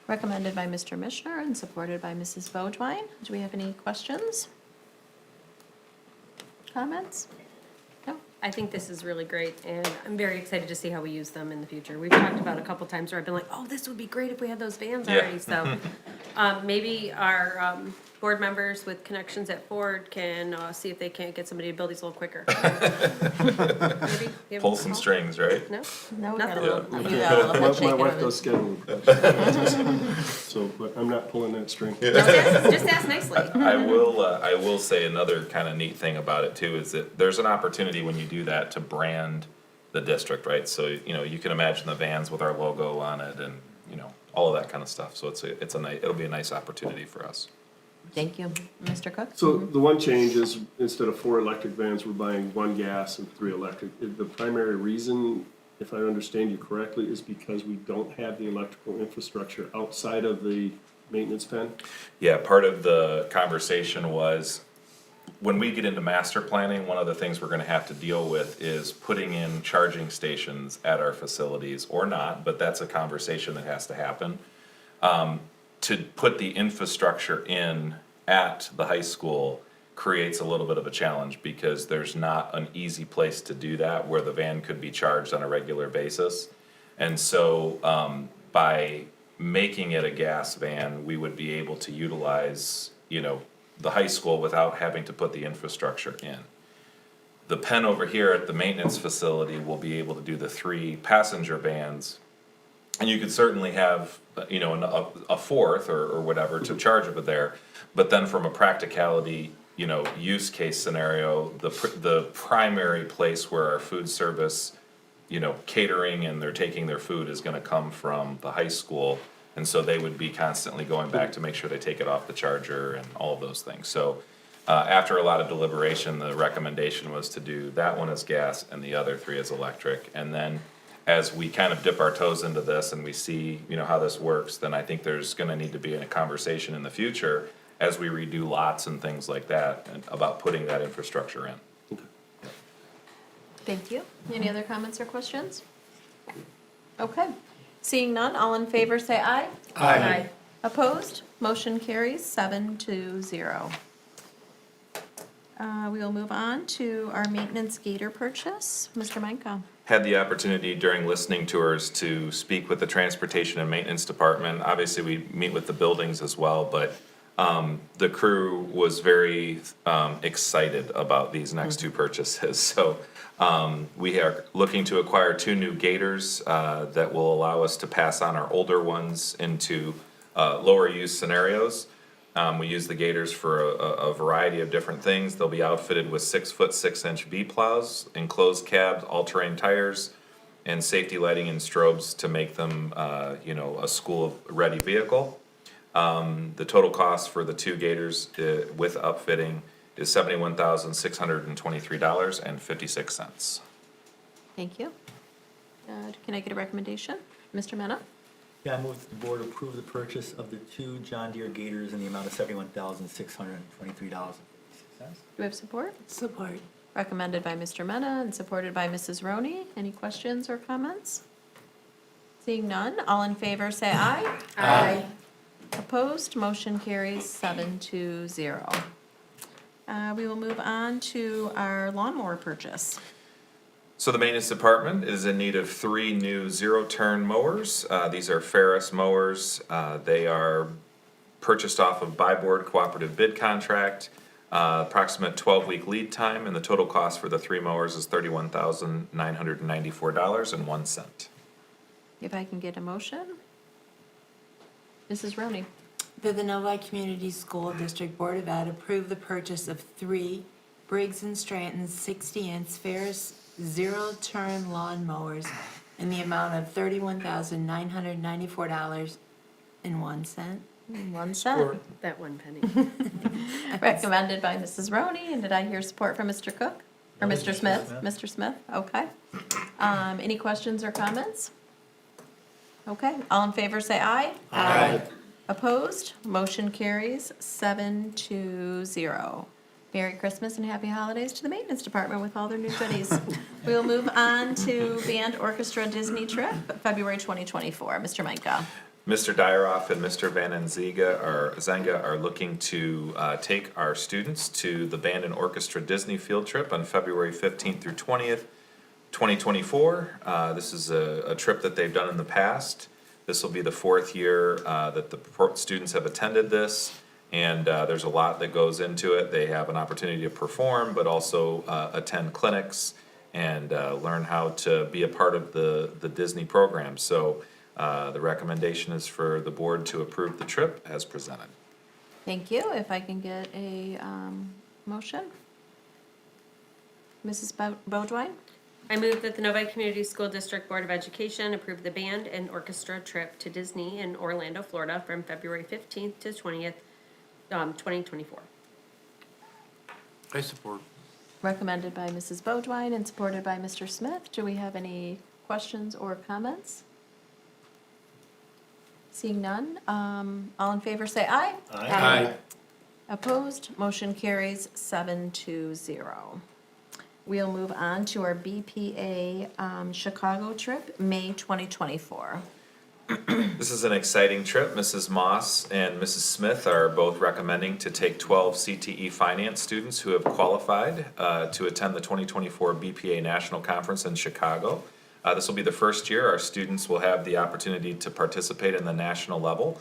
Recommended by Mr. Mishner and supported by Mrs. Vogtwein. Do we have any questions? Comments? No? I think this is really great, and I'm very excited to see how we use them in the future. We've talked about a couple times where I've been like, oh, this would be great if we had those vans Yeah. already, so. Maybe our board members with connections at Ford can see if they can't get somebody to build these a little quicker. Maybe give Pull them a some call. strings, right? No? No, we Nothing? got a little, you got a little head shaking. My wife of it. does schedule. So, but I'm not pulling that string. Just ask nicely. I will say another kind of neat thing about it too, is that there's an opportunity when you do that to brand the district, right? So, you can imagine the vans with our logo on it and, all of that kind of stuff. So it'll be a nice opportunity for us. Thank you. Mr. Cook? So the one change is instead of 4 electric vans, we're buying 1 gas and 3 electric. The primary reason, if I understand you correctly, is because we don't have the electrical infrastructure outside of the maintenance pen? Yeah, part of the conversation was, when we get into master planning, one of the things we're gonna have to deal with is putting in charging stations at our facilities, or not, but that's a conversation that has to happen. To put the infrastructure in at the high school creates a little bit of a challenge, because there's not an easy place to do that where the van could be charged on a regular basis. And so, by making it a gas van, we would be able to utilize, the high school without having to put the infrastructure in. The pen over here at the maintenance facility will be able to do the 3 passenger vans. And you could certainly have, a 4th or whatever to charge it there. But then from a practicality, use case scenario, the primary place where our food service, catering and they're taking their food is gonna come from the high school. And so they would be constantly going back to make sure they take it off the charger and all of those things. So After a lot of deliberation, the recommendation was to do that one as gas and the other three as electric. And then as we kind of dip our toes into this and we see, how this works, then I think there's gonna need to be a conversation in the future as we redo lots and things like that, and about putting that infrastructure in. Thank you. Any other comments or questions? Okay. Seeing none, all in favor say aye. Aye. Opposed? Motion carries 7-0. We will move on to our maintenance gator purchase. Mr. Meinka. Had the opportunity during listening tours to speak with the Transportation and Maintenance Department. Obviously, we meet with the buildings as well, but the crew was very excited about these next two purchases. So we are looking to acquire 2 new gators that will allow us to pass on our older ones into lower use scenarios. We use the gators for a variety of different things. They'll be outfitted with 6-foot 6-inch V plows, enclosed cabs, all-terrain tires, and safety lighting and strobes to make them, a school-ready vehicle. The total cost for the 2 gators with upfitting is $71,623.56. Thank you. Can I get a recommendation? Mr. Mena? Yeah, I move that the board approve the purchase of the 2 John Deere Gators in the amount of $71,623.56. Do we have support? Support. Recommended by Mr. Mena and supported by Mrs. Roney. Any questions or comments? Seeing none, all in favor say aye. Aye. Opposed, motion carries 7-0. We will move on to our lawnmower purchase. So the maintenance department is in need of 3 new zero-turn mowers. These are Ferris mowers. They are purchased off of buy board cooperative bid contract. Approximate 12-week lead time, and the total cost for the 3 mowers is $31,994.01. If I can get a motion? Mrs. Roney? That the Novi Community School District Board of Ed approve the purchase of 3 Briggs & Stratton 60-inch Ferris zero-turn lawn mowers in the amount of $31,994.01. 1 cent. That 1 penny. Recommended by Mrs. Roney, and did I hear support from Mr. Cook? Or No, Mr. Mr. Smith? Smith. Mr. Smith, okay. Any questions or comments? Okay, all in favor say aye. Aye. Opposed, motion carries 7-0. Merry Christmas and happy holidays to the maintenance department with all their new goodies. We will move on to band orchestra Disney trip, February 2024. Mr. Meinka. Mr. Dyeroff and Mr. Van Zenga are looking to take our students to the band and orchestra Disney field trip on February 15th through 20th, 2024. This is a trip that they've done in the past. This will be the 4th year that the students have attended this, and there's a lot that goes into it. They have an opportunity to perform, but also attend clinics and learn how to be a part of the Disney program. So the recommendation is for the board to approve the trip as presented. Thank you. If I can get a motion? Mrs. Bodwine? I move that the Novi Community School District Board of Education approve the band and orchestra trip to Disney in Orlando, Florida from February 15th to 20th, 2024. I support. Recommended by Mrs. Bodwine and supported by Mr. Smith. Do we have any questions or comments? Seeing none, all in favor say aye. Aye. Opposed, motion carries 7-0. We'll move on to our BPA Chicago trip, May 2024. This is an exciting trip. Mrs. Moss and Mrs. Smith are both recommending to take 12 CTE finance students who have qualified to attend the 2024 BPA National Conference in Chicago. This will be the first year our students will have the opportunity to participate in the national level.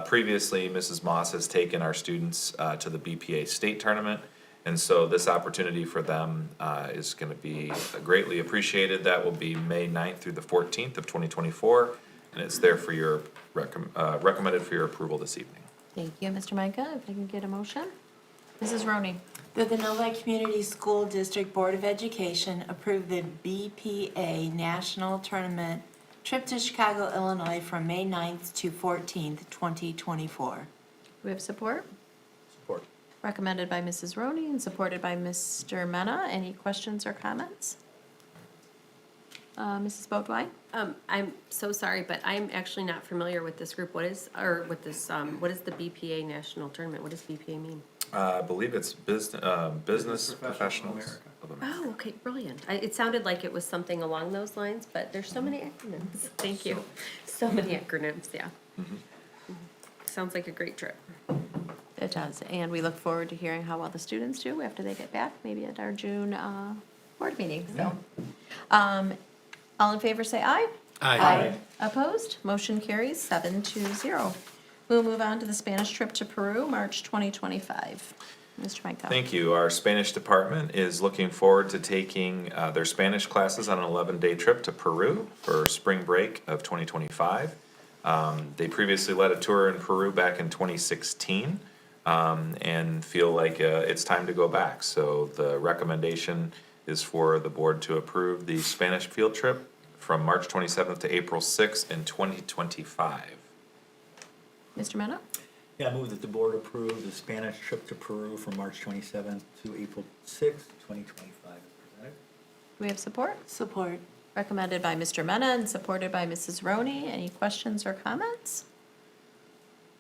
Previously, Mrs. Moss has taken our students to the BPA state tournament, and so this opportunity for them is going to be greatly appreciated. That will be May 9th through the 14th of 2024, and it's there for your recommended for your approval this evening. Thank you, Mr. Micah. If I can get a motion? Mrs. Roney? That the Novi Community School District Board of Education approve the BPA National Tournament trip to Chicago, Illinois from May 9th to 14th, 2024. Do we have support? Support. Recommended by Mrs. Roney and supported by Mr. Mena. Any questions or comments? Mrs. Bodwine? I'm so sorry, but I'm actually not familiar with this group. What is the BPA National Tournament? What does BPA mean? I believe it's Business Professionals of America. Oh, okay, brilliant. It sounded like it was something along those lines, but there's so many acronyms. Thank you. So many acronyms, yeah. Sounds like a great trip. It does, and we look forward to hearing how well the students do after they get back, maybe at our June board meeting, so. All in favor, say aye. Aye. Opposed? Motion carries 7-0. We'll move on to the Spanish trip to Peru, March 2025. Mr. Mika. Thank you. Our Spanish department is looking forward to taking their Spanish classes on an 11-day trip to Peru for spring break of 2025. They previously led a tour in Peru back in 2016 and feel like it's time to go back. So the recommendation is for the board to approve the Spanish field trip from March 27th to April 6th in 2025. Mr. Mena? Yeah, I move that the board approve the Spanish trip to Peru from March 27th to April 6th, 2025 as presented. Do we have support? Support. Recommended by Mr. Mena and supported by Mrs. Roney. Any questions or comments?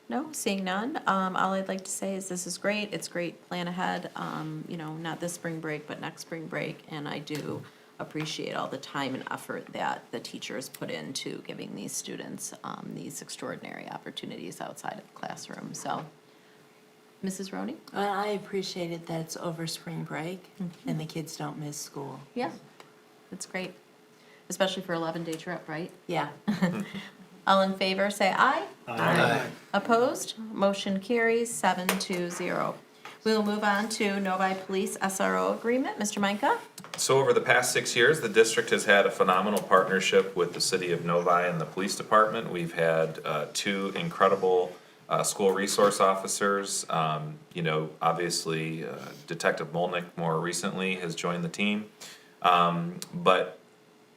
No, seeing none. All I'd like to say is this is great. It's great. Plan ahead, not this spring break, but next spring break. And I do appreciate all the time and effort that the teachers put into giving these students these extraordinary opportunities outside of the classroom. So, Mrs. Roney? Well, I appreciate it that it's over spring break and the kids don't miss school. Yeah, it's great. Especially for 11-day trip, right? Yeah. All in favor, say aye. Aye. Opposed? Motion carries 7-0. We will move on to Novi Police SRO agreement. Mr. Micah? So over the past 6 years, the district has had a phenomenal partnership with the city of Novi and the police department. We've had two incredible school resource officers. Obviously, Detective Molnick more recently has joined the team. But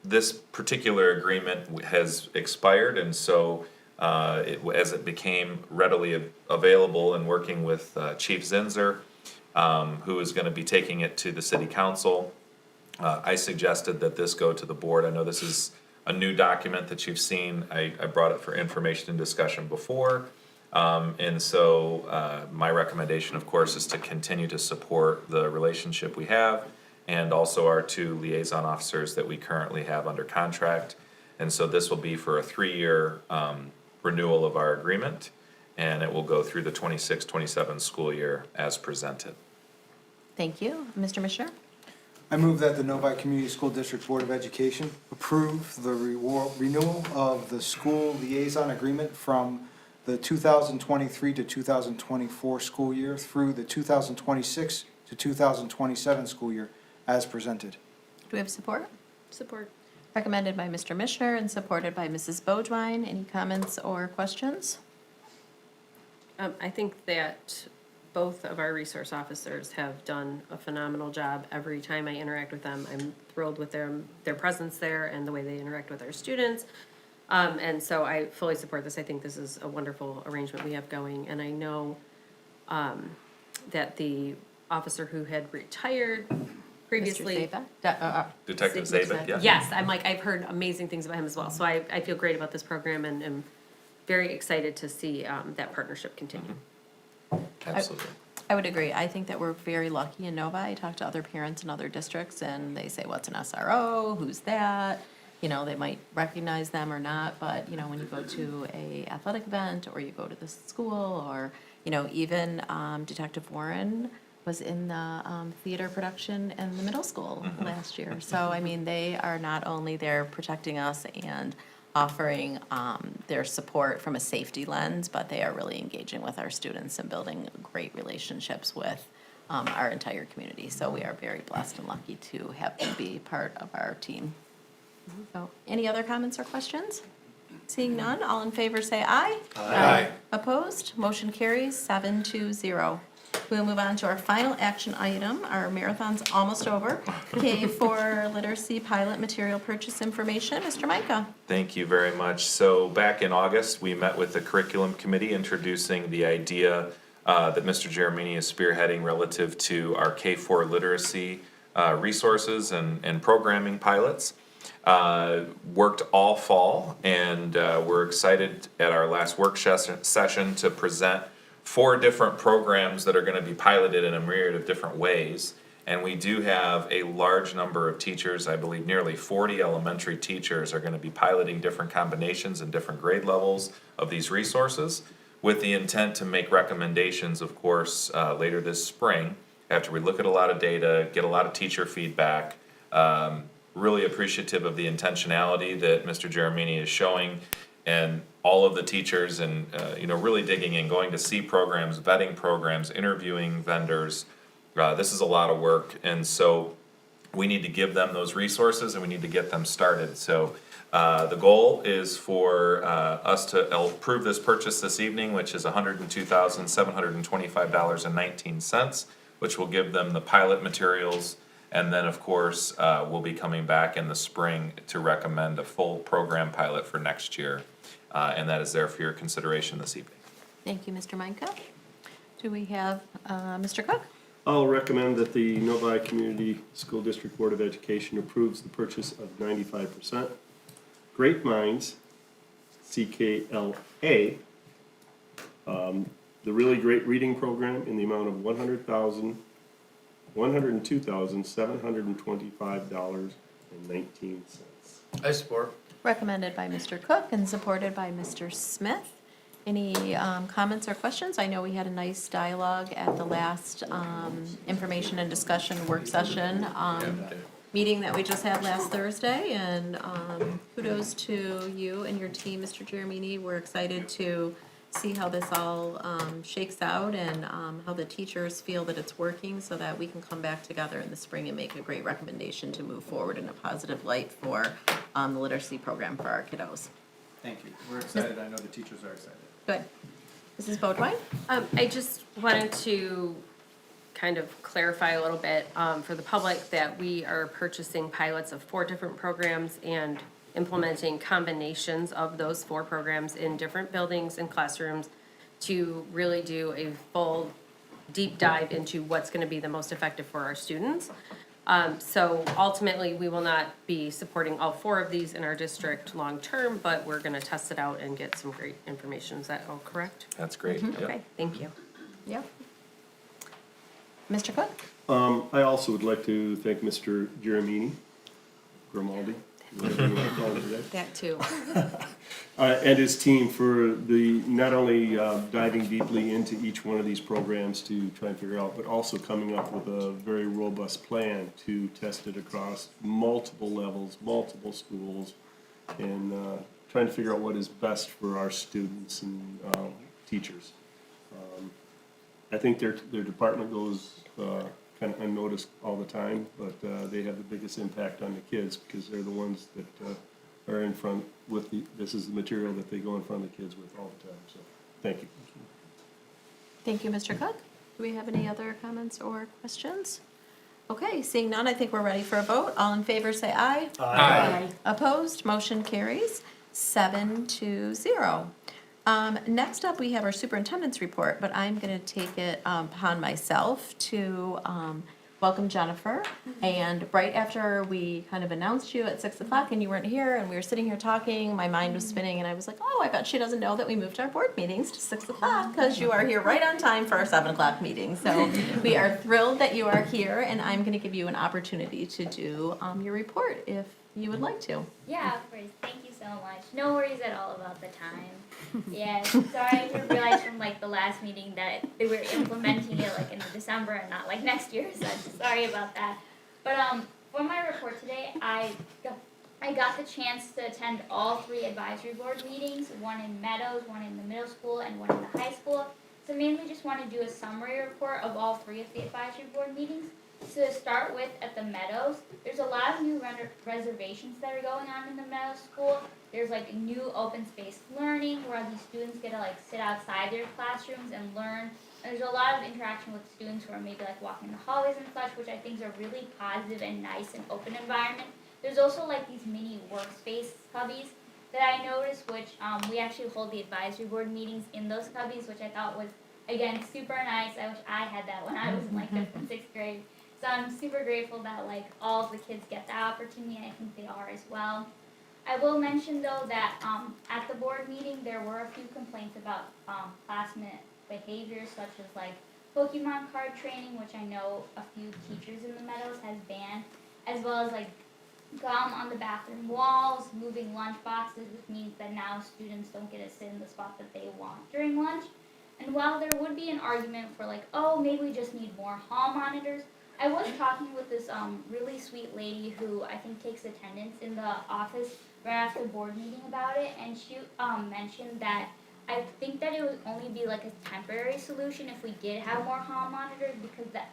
this particular agreement has expired, and so as it became readily available and working with Chief Zinzer, who is going to be taking it to the city council, I suggested that this go to the board. I know this is a new document that you've seen. I brought it for information and discussion before. And so my recommendation, of course, is to continue to support the relationship we have and also our two liaison officers that we currently have under contract. And so this will be for a 3-year renewal of our agreement, and it will go through the 26-27 school year as presented. Thank you. Mr. Misher? I move that the Novi Community School District Board of Education approve the renewal of the school liaison agreement from the 2023 to 2024 school year through the 2026 to 2027 school year as presented. Do we have support? Support. Recommended by Mr. Mishner and supported by Mrs. Bodwine. Any comments or questions? I think that both of our resource officers have done a phenomenal job. Every time I interact with them, I'm thrilled with their presence there and the way they interact with our students. And so I fully support this. I think this is a wonderful arrangement we have going. And I know that the officer who had retired previously. Mr. Zaba? Detective Zabin, yeah. Yes, I've heard amazing things about him as well. So I feel great about this program and am very excited to see that partnership continue. Absolutely. I would agree. I think that we're very lucky in Novi. I talk to other parents in other districts and they say, what's an SRO? Who's that? They might recognize them or not, but, when you go to a athletic event or you go to the school or, even Detective Warren was in the theater production in the middle school last year. So, they are not only there protecting us and offering their support from a safety lens, but they are really engaging with our students and building great relationships with our entire community. So we are very blessed and lucky to have them be part of our team. So, any other comments or questions? Seeing none, all in favor say aye. Aye. Opposed? Motion carries 7-0. We'll move on to our final action item. Our marathon's almost over. K-4 literacy pilot material purchase information. Mr. Micah. Thank you very much. So back in August, we met with the curriculum committee introducing the idea that Mr. Jeremini is spearheading relative to our K-4 literacy resources and programming pilots. Worked all fall, and we're excited at our last work session to present 4 different programs that are going to be piloted in a myriad of different ways. And we do have a large number of teachers, I believe nearly 40 elementary teachers are going to be piloting different combinations and different grade levels of these resources, with the intent to make recommendations, of course, later this spring, after we look at a lot of data, get a lot of teacher feedback. Really appreciative of the intentionality that Mr. Jeremini is showing, and all of the teachers, and really digging in, going to see programs, vetting programs, interviewing vendors. This is a lot of work, and so we need to give them those resources and we need to get them started. So the goal is for us to approve this purchase this evening, which is $102,725.19, which will give them the pilot materials. And then, of course, we'll be coming back in the spring to recommend a full program pilot for next year. And that is there for your consideration this evening. Thank you, Mr. Meinke. Do we have Mr. Cook? I'll recommend that the Novi Community School District Board of Education approves the purchase of 95% Great Minds, CKLA, the Really Great Reading Program in the amount of $102,725.19. I support. Recommended by Mr. Cook and supported by Mr. Smith. Any comments or questions? I know we had a nice dialogue at the last information and discussion work session meeting that we just had last Thursday, and kudos to you and your team, Mr. Jeremini. We're excited to see how this all shakes out, and how the teachers feel that it's working, so that we can come back together in the spring and make a great recommendation to move forward in a positive light for the literacy program for our kiddos. Thank you. We're excited. I know the teachers are excited. Good. Mrs. Bodwine? I just wanted to kind of clarify a little bit for the public that we are purchasing pilots of 4 different programs and implementing combinations of those 4 programs in different buildings and classrooms to really do a full deep dive into what's going to be the most effective for our students. So ultimately, we will not be supporting all 4 of these in our district long-term, but we're going to test it out and get some great information. Is that all correct? That's great. Yep. Okay, thank you. Yeah. Mr. Cook? I also would like to thank Mr. Jeremini, Grimaldi, whatever you want to call him today, That too. and his team for the, not only diving deeply into each one of these programs to try and figure out, but also coming up with a very robust plan to test it across multiple levels, multiple schools, and trying to figure out what is best for our students and teachers. I think their department goes kind of unnoticed all the time, but they have the biggest impact on the kids because they're the ones that are in front with this is the material that they go in front of the kids with all the time. So, thank you. Thank you, Mr. Cook. Do we have any other comments or questions? Okay, seeing none, I think we're ready for a vote. All in favor, say aye. Aye. Opposed, motion carries 7-0. Next up, we have our superintendent's report, but I'm going to take it upon myself to welcome Jennifer. And right after we kind of announced you at 6 o'clock and you weren't here and we were sitting here talking, my mind was spinning and I was like, oh, I bet she doesn't know that we moved our board meetings to 6 o'clock because you are here right on time for our 7 o'clock meeting. So we are thrilled that you are here, and I'm going to give you an opportunity to do your report if you would like to. Yeah, of course. Thank you so much. No worries at all about the time. Yeah, sorry, I didn't realize from like the last meeting that they were implementing it like in December and not like next year. So sorry about that. But for my report today, I got the chance to attend all 3 advisory board meetings, one in Meadows, one in the middle school, and one in the high school. So mainly just want to do a summary report of all 3 of the advisory board meetings. So to start with, at the Meadows, there's a lot of new reservations that are going on in the Meadows School. There's like new open space learning where these students get to like sit outside their classrooms and learn. And there's a lot of interaction with students who are maybe like walking the hallways and such, which I think is a really positive and nice and open environment. There's also like these mini workspace cubbies that I noticed, which we actually hold the advisory board meetings in those cubbies, which I thought was again, super nice. I wish I had that when I was in like 5th and 6th grade. So I'm super grateful that like all of the kids get that opportunity, and I think they are as well. I will mention though that at the board meeting there were a few complaints about classmate behaviors, such as like Pokemon card training, which I know a few teachers in the Meadows has banned, as well as like gum on the bathroom walls, moving lunch boxes, which means that now students don't get to sit in the spot that they want during lunch. And while there would be an argument for like, oh, maybe we just need more hall monitors, I was talking with this really sweet lady who I think takes attendance in the office right after the board meeting about it, and she mentioned that I think that it would only be like a temporary solution if we did have more hall monitors, because that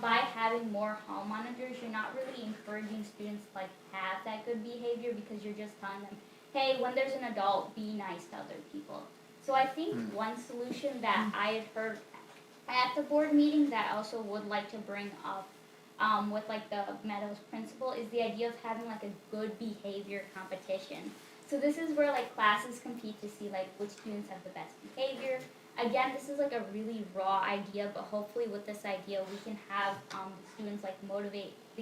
by having more hall monitors, you're not really encouraging students to like have that good behavior, because you're just telling them, hey, when there's an adult, be nice to other people. So I think one solution that I had heard at the board meeting that I also would like to bring up with like the Meadows principal is the idea of having like a good behavior competition. So this is where like classes compete to see like which students have the best behavior. Again, this is like a really raw idea, but hopefully with this idea we can have students like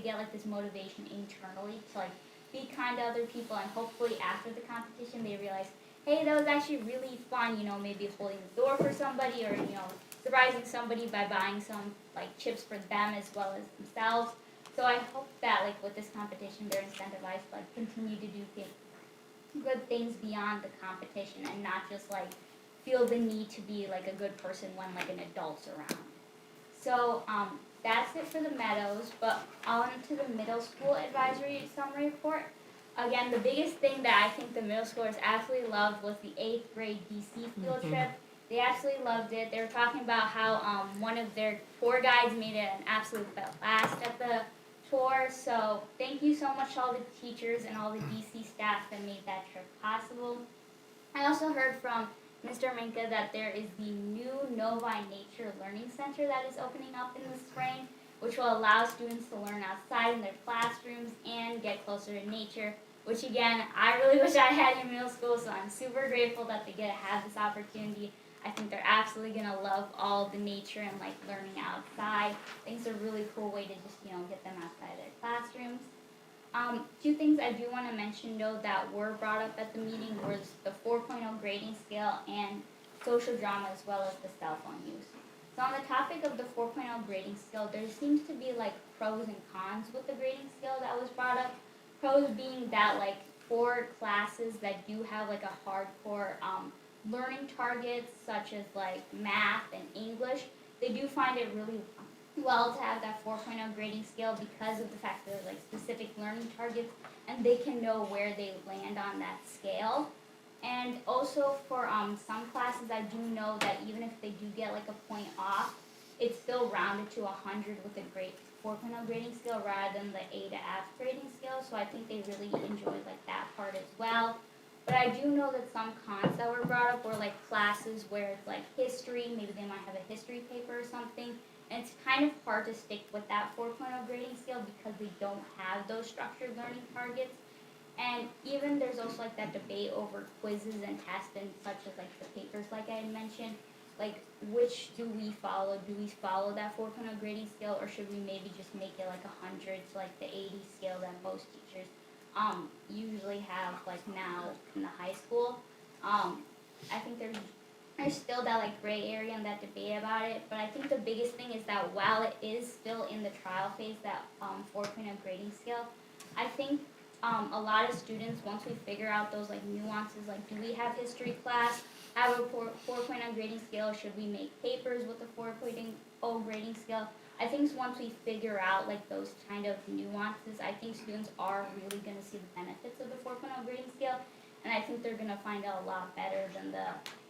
get like this motivation internally to like be kind to other people, and hopefully after the competition they realize, hey, that was actually really fun, you know, maybe holding the door for somebody, or, you know, surprising somebody by buying some like chips for them as well as themselves. So I hope that like with this competition they're incentivized to like continue to do good things beyond the competition, and not just like feel the need to be like a good person when like an adult's around. So that's it for the Meadows, but on to the middle school advisory summary report. Again, the biggest thing that I think the middle schoolers absolutely loved was the 8th grade DC field trip. They absolutely loved it. They were talking about how one of their tour guides made it an absolute blast at the tour. So thank you so much to all the teachers and all the DC staff that made that trip possible. I also heard from Mr. Minka that there is the new Novi Nature Learning Center that is opening up in the spring, which will allow students to learn outside in their classrooms and get closer to nature, which again, I really wish I had in middle school, so I'm super grateful that they get to have this opportunity. I think they're absolutely gonna love all the nature and like learning outside. I think it's a really cool way to just, you know, get them outside their classrooms. Two things I do want to mention though that were brought up at the meeting was the 4.0 grading scale and social drama, as well as the cell phone use. So on the topic of the 4.0 grading scale, there seems to be like pros and cons with the grading scale that was brought up. Pros being that like for classes that do have like a hardcore learning targets, such as like math and English, they do find it really well to have that 4.0 grading scale, because of the fact that there's like specific learning targets and they can know where they land on that scale. And also for some classes, I do know that even if they do get like a point off, it's still rounded to 100 with a great 4.0 grading scale rather than the A to F grading scale. So I think they really enjoyed like that part as well. But I do know that some cons that were brought up were like classes where it's like history, maybe they might have a history paper or something, and it's kind of hard to stick with that 4.0 grading scale because they don't have those structured learning targets. And even there's also like that debate over quizzes and tests and such as like the papers like I had mentioned. Like which do we follow? Do we follow that 4.0 grading scale, or should we maybe just make it like 100 to like the 80 scale that most teachers usually have like now in the high school? I think there's still that like gray area and that debate about it, but I think the biggest thing is that while it is still in the trial phase, that 4.0 grading scale, I think a lot of students, once we figure out those like nuances, like do we have history class, have a 4.0 grading scale, should we make papers with a 4.0 grading scale? I think once we figure out like those kind of nuances, I think students are really going to see the benefits of the 4.0 grading scale, and I think they're going to find out a lot better than the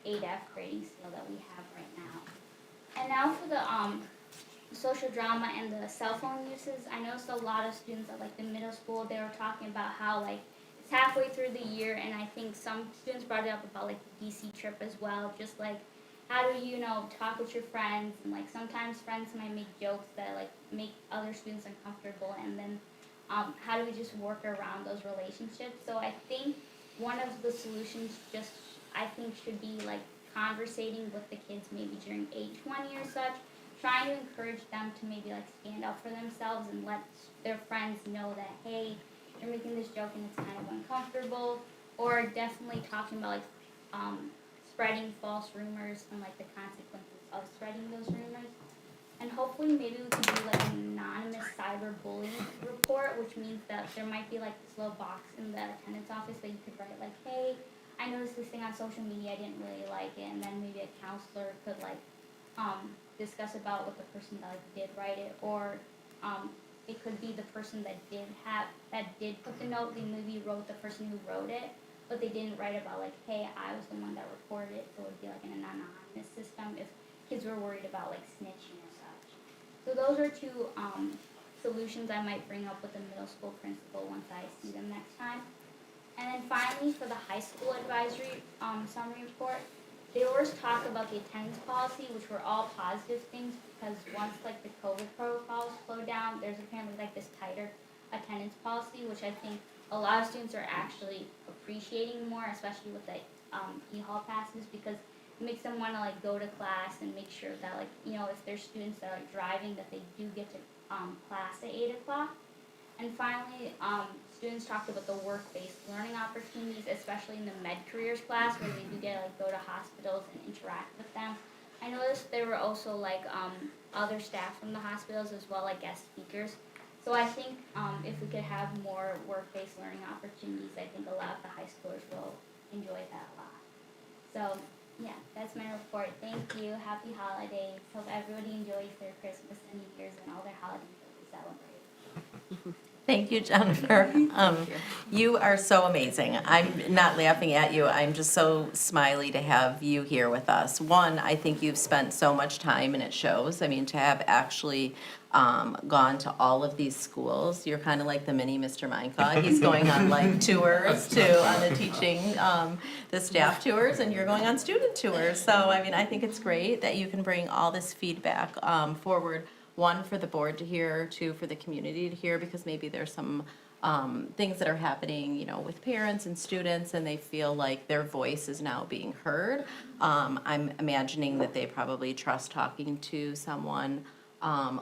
8F grading scale that we have right now. And now for the social drama and the cell phone uses, I noticed a lot of students at like the middle school, they were talking about how like it's halfway through the year, and I think some students brought it up about like the DC trip as well, just like how do you know talk with your friends, and like sometimes friends might make jokes that like make other students uncomfortable, and then how do we just work around those relationships. So I think one of the solutions just I think should be like conversating with the kids maybe during H1E or such, trying to encourage them to maybe like stand up for themselves and let their friends know that, hey, you're making this joke and it's kind of uncomfortable, or definitely talking about like spreading false rumors and like the consequences of spreading those rumors. And hopefully maybe we could do like an anonymous cyberbullying report, which means that there might be like this little box in the attendance office that you could write like, hey, I noticed this thing on social media, I didn't really like it, and then maybe a counselor could like discuss about what the person that like, did write it, or it could be the person that did put the note, they maybe wrote the person who wrote it, but they didn't write about like, hey, I was the one that reported it, so it would be like an anonymous system if kids were worried about like snitching or such. So those are two solutions I might bring up with the middle school principal once I see them next time. And then finally, for the high school advisory summary report, they always talk about the attendance policy, which were all positive things, because once like the COVID protocols slowed down, there's apparently like this tighter attendance policy, which I think a lot of students are actually appreciating more, especially with the e-hall passes, because it makes them want to like go to class and make sure that like, you know, if there's students that are driving, that they do get to class at 8 o'clock. And finally, students talked about the work-based learning opportunities, especially in the med careers class, where they do get like go to hospitals and interact with them. I noticed there were also like other staff from the hospitals as well, like guest speakers. So I think if we could have more work-based learning opportunities, I think a lot of the high schoolers will enjoy that a lot. So yeah, that's my report. Thank you. Happy holidays. Hope everybody enjoys their Christmas and New Year's and all their holidays that we celebrate. Thank you, Jennifer. You are so amazing. I'm not laughing at you. I'm just so smiley to have you here with us. One, I think you've spent so much time and it shows. I mean, to have actually gone to all of these schools, you're kind of like the mini Mr. Minecraft. He's going on like tours on the teaching, the staff tours, and you're going on student tours. So, I mean, I think it's great that you can bring all this feedback forward. One, for the board to hear, two, for the community to hear, because maybe there's some things that are happening, you know, with parents and students, and they feel like their voice is now being heard. I'm imagining that they probably trust talking to someone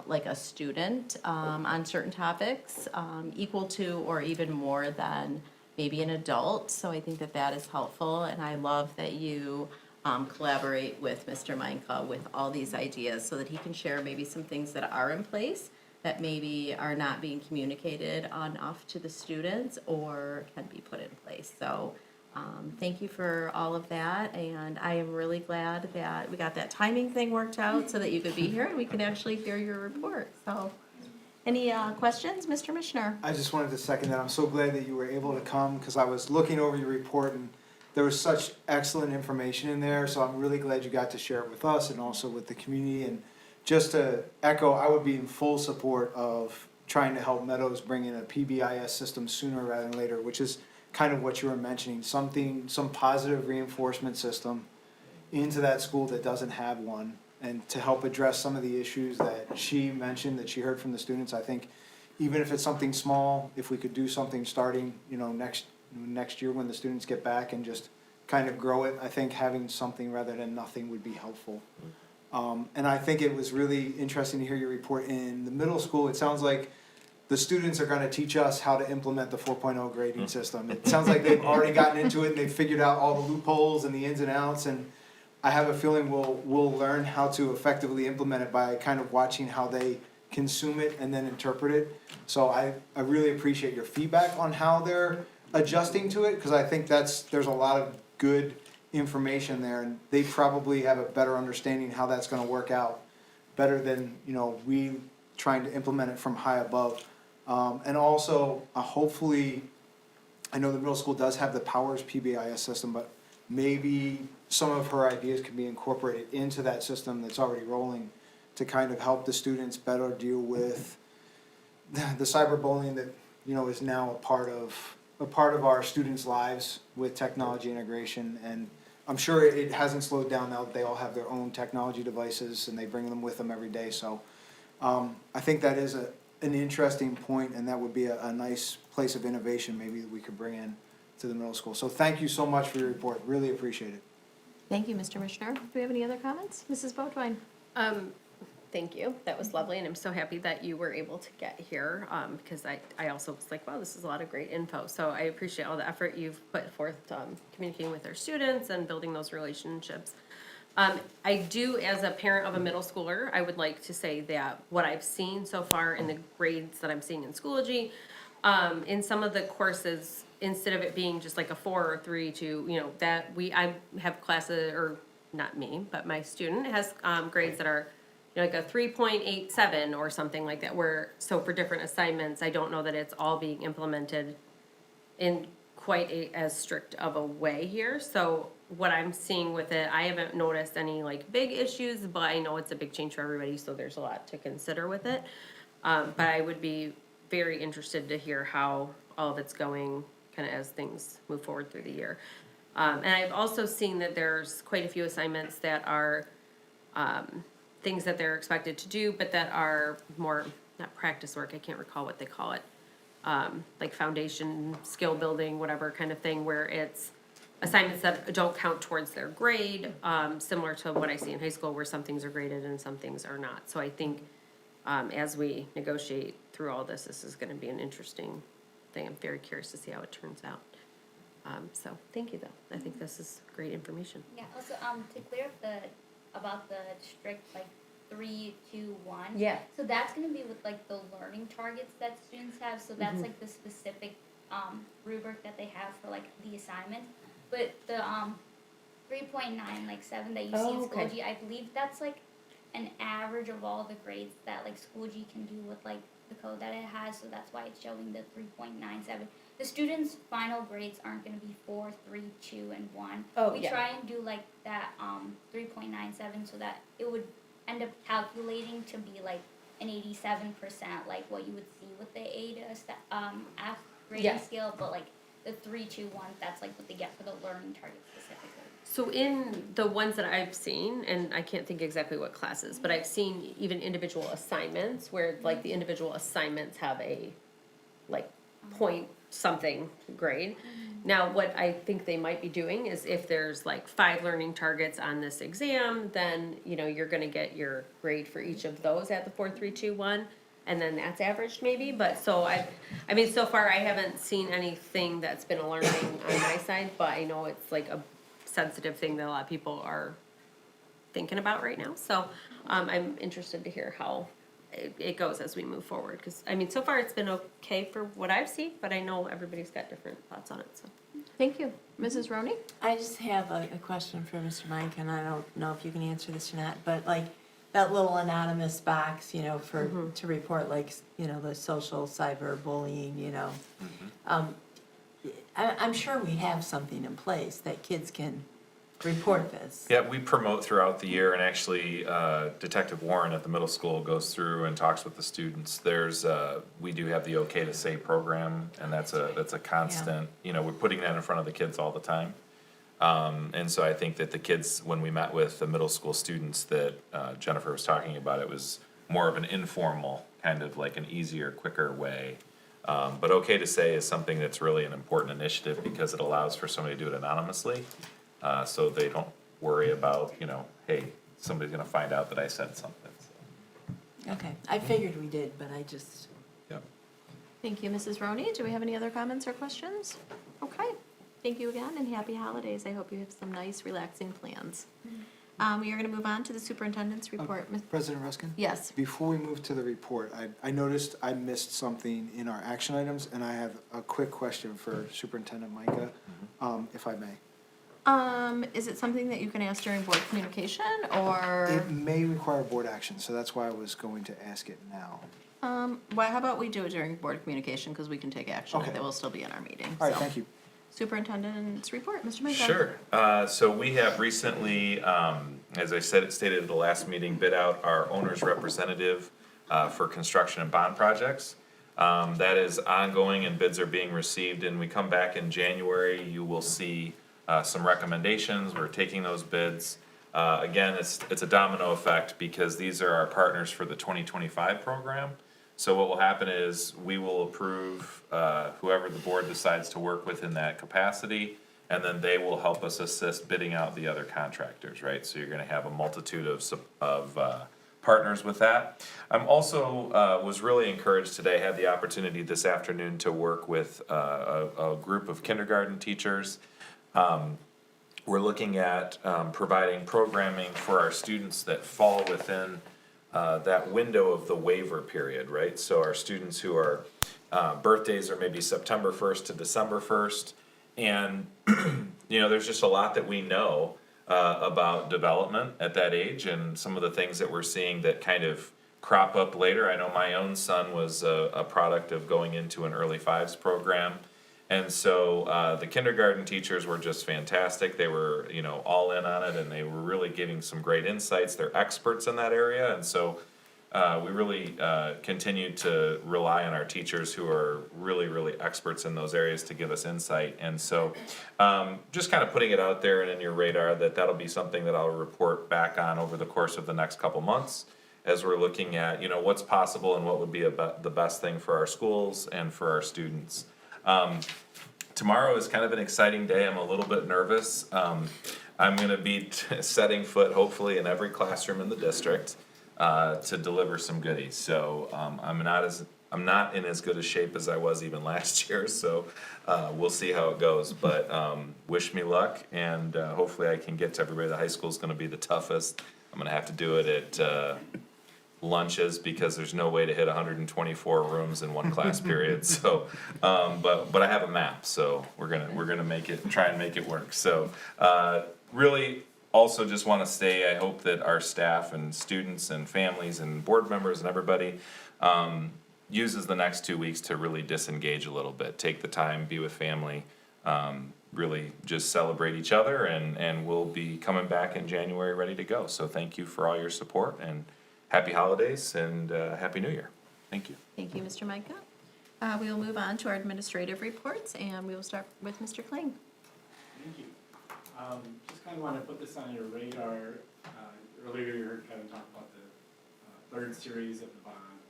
like a student on certain topics, equal to or even more than maybe an adult. So I think that that is helpful, and I love that you collaborate with Mr. Meinka with all these ideas so that he can share maybe some things that are in place that maybe are not being communicated enough to the students or can be put in place. So thank you for all of that, and I am really glad that we got that timing thing worked out so that you could be here and we could actually hear your report. So any questions, Mr. Mishner? I just wanted to second that. I'm so glad that you were able to come, because I was looking over your report and there was such excellent information in there, so I'm really glad you got to share it with us and also with the community. And just to echo, I would be in full support of trying to help Meadows bring in a PBIS system sooner rather than later, which is kind of what you were mentioning, some positive reinforcement system into that school that doesn't have one, and to help address some of the issues that she mentioned, that she heard from the students. I think even if it's something small, if we could do something starting, you know, next year when the students get back and just kind of grow it, I think having something rather than nothing would be helpful. And I think it was really interesting to hear your report. In the middle school, it sounds like the students are gonna teach us how to implement the 4.0 grading system. It sounds like they've already gotten into it and they've figured out all the loopholes and the ins and outs, and I have a feeling we'll learn how to effectively implement it by kind of watching how they consume it and then interpret it. So I really appreciate your feedback on how they're adjusting to it, because I think there's a lot of good information there, and they probably have a better understanding how that's gonna work out, better than, you know, we trying to implement it from high above. And also, hopefully, I know the middle school does have the Powers PBIS system, but maybe some of her ideas can be incorporated into that system that's already rolling to kind of help the students better deal with the cyberbullying that, you know, is now a part of our students' lives with technology integration. And I'm sure it hasn't slowed down now that they all have their own technology devices and they bring them with them every day. So I think that is an interesting point, and that would be a nice place of innovation maybe that we could bring in to the middle school. So thank you so much for your report. Really appreciate it. Thank you, Mr. Mishner. Do we have any other comments? Mrs. Boutwine? Thank you. That was lovely, and I'm so happy that you were able to get here, because I also was like, wow, this is a lot of great info. So I appreciate all the effort you've put forth, communicating with our students and building those relationships. I do, as a parent of a middle schooler, I would like to say that what I've seen so far in the grades that I'm seeing in Schoology, in some of the courses, instead of it being just like a 4 or 3 to, I have classes, or not me, but my student has, grades that are, like a 3.87 or something like that, so for different assignments, I don't know that it's all being implemented in quite as strict of a way here. So what I'm seeing with it, I haven't noticed any like big issues, but I know it's a big change for everybody, so there's a lot to consider with it. But I would be very interested to hear how all of it's going kind of as things move forward through the year. And I've also seen that there's quite a few assignments that are things that they're expected to do, but that are more, not practice work, I can't recall what they call it. Like foundation, skill building, whatever kind of thing, where it's assignments that don't count towards their grade, similar to what I see in high school, where some things are graded and some things are not. So I think as we negotiate through all this, this is gonna be an interesting thing. I'm very curious to see how it turns out. So thank you, though. I think this is great information. Yeah, also, to clear up about the strict, like, 3, 2, 1. Yeah. So that's gonna be with, like, the learning targets that students have, so that's, like, the specific, rubric that they have for, like, the assignment. But the, 3.9, like, 7 that you see in Oh, okay. Schoology, I believe that's, like, an average of all the grades that, like, Schoology can do with, like, the code that it has, so that's why it's showing the 3.97. The students' final grades aren't gonna be 4, 3, 2, and 1. Oh, we yeah. try and do like that 3.97 so that it would end up calculating to be like an 87%, like what you would see with the A to F grading Yeah. scale, but like the 3, 2, 1, that's like what they get for the learning target specifically. So in the ones that I've seen, and I can't think exactly what classes, but I've seen even individual assignments where like the individual assignments have a like point something grade. Now, what I think they might be doing is if there's like 5 learning targets on this exam, then, you're gonna get your grade for each of those at the 4, 3, 2, 1, and then that's averaged maybe, but so I mean, so far I haven't seen anything that's been alarming on my side, but I know it's like a sensitive thing that a lot of people are thinking about right now, so, I'm interested to hear how it goes as we move forward, because, I mean, so far it's been okay for what I've seen, but I know everybody's got different thoughts on it, so. Thank you. Mrs. Roney? I just have a question for Mr. Mike, and I don't know if you can answer this or not, but like, that little anonymous box, for, to report like, the social cyber bullying, I'm sure we have something in place that kids can report this. Yeah, we promote throughout the year, and actually, Detective Warren at the middle school goes through and talks with the students. We do have the OK to Say program, and that's a constant, we're putting that in front of the kids all the time. And so I think that the kids, when we met with the middle school students that Jennifer was talking about, it was more of an informal, kind of like an easier, quicker way. But OK to Say is something that's really an important initiative because it allows for somebody to do it anonymously. So they don't worry about, hey, somebody's gonna find out that I said something, so. Okay, I figured we did, but I just, Yep. Thank you, Mrs. Roney. Do we have any other comments or questions? Okay. Thank you again, and happy holidays. I hope you have some nice, relaxing plans. We are gonna move on to the superintendent's report. President Ruskin? Yes. Before we move to the report, I noticed I missed something in our action items, and I have a quick question for Superintendent Micah, if I may. Is it something that you can ask during board communication, or? It may require board action, so that's why I was going to ask it now. How about we do it during board communication, because we can take action, Okay. that will still be in our meeting. All right, So, thank you. Superintendent's report, Mr. Mika. Sure. So we have recently, as I stated at the last meeting, bid out our owner's representative for construction and bond projects. That is ongoing and bids are being received, and we come back in January, you will see some recommendations. We're taking those bids. Again, it's a domino effect because these are our partners for the 2025 program. So what will happen is we will approve whoever the board decides to work with in that capacity, and then they will help us assist bidding out the other contractors, right? So you're gonna have a multitude of partners with that. I'm also, was really encouraged today, had the opportunity this afternoon to work with, a group of kindergarten teachers. We're looking at, providing programming for our students that fall within, that window of the waiver period, right? So our students who are, birthdays are maybe September 1st to December 1st. And, there's just a lot that we know about development at that age and some of the things that we're seeing that kind of crop up later. I know my own son was a product of going into an early fives program. And so the kindergarten teachers were just fantastic. They were, all in on it, and they were really giving some great insights. They're experts in that area, and so we really continue to rely on our teachers who are really, really experts in those areas to give us insight. And so just kind of putting it out there and in your radar that that'll be something that I'll report back on over the course of the next couple months as we're looking at, what's possible and what would be the best thing for our schools and for our students. Tomorrow is kind of an exciting day. I'm a little bit nervous. I'm gonna be setting foot hopefully in every classroom in the district to deliver some goodies. So I'm not in as good a shape as I was even last year, so we'll see how it goes. But wish me luck, and hopefully I can get to everybody. The high school is gonna be the toughest. I'm gonna have to do it at lunches because there's no way to hit 124 rooms in one class period. So, but I have a map, so we're gonna try and make it work. So, really, also just want to say I hope that our staff and students and families and board members and everybody uses the next 2 weeks to really disengage a little bit, take the time, be with family, really just celebrate each other, and we'll be coming back in January ready to go. So thank you for all your support, and happy holidays and happy new year. Thank you. Thank you, Mr. Micah. We will move on to our administrative reports, and we will start with Mr. Kling. Thank you. Just kind of want to put this on your radar. Earlier you heard Kevin talk about the third series of the bond.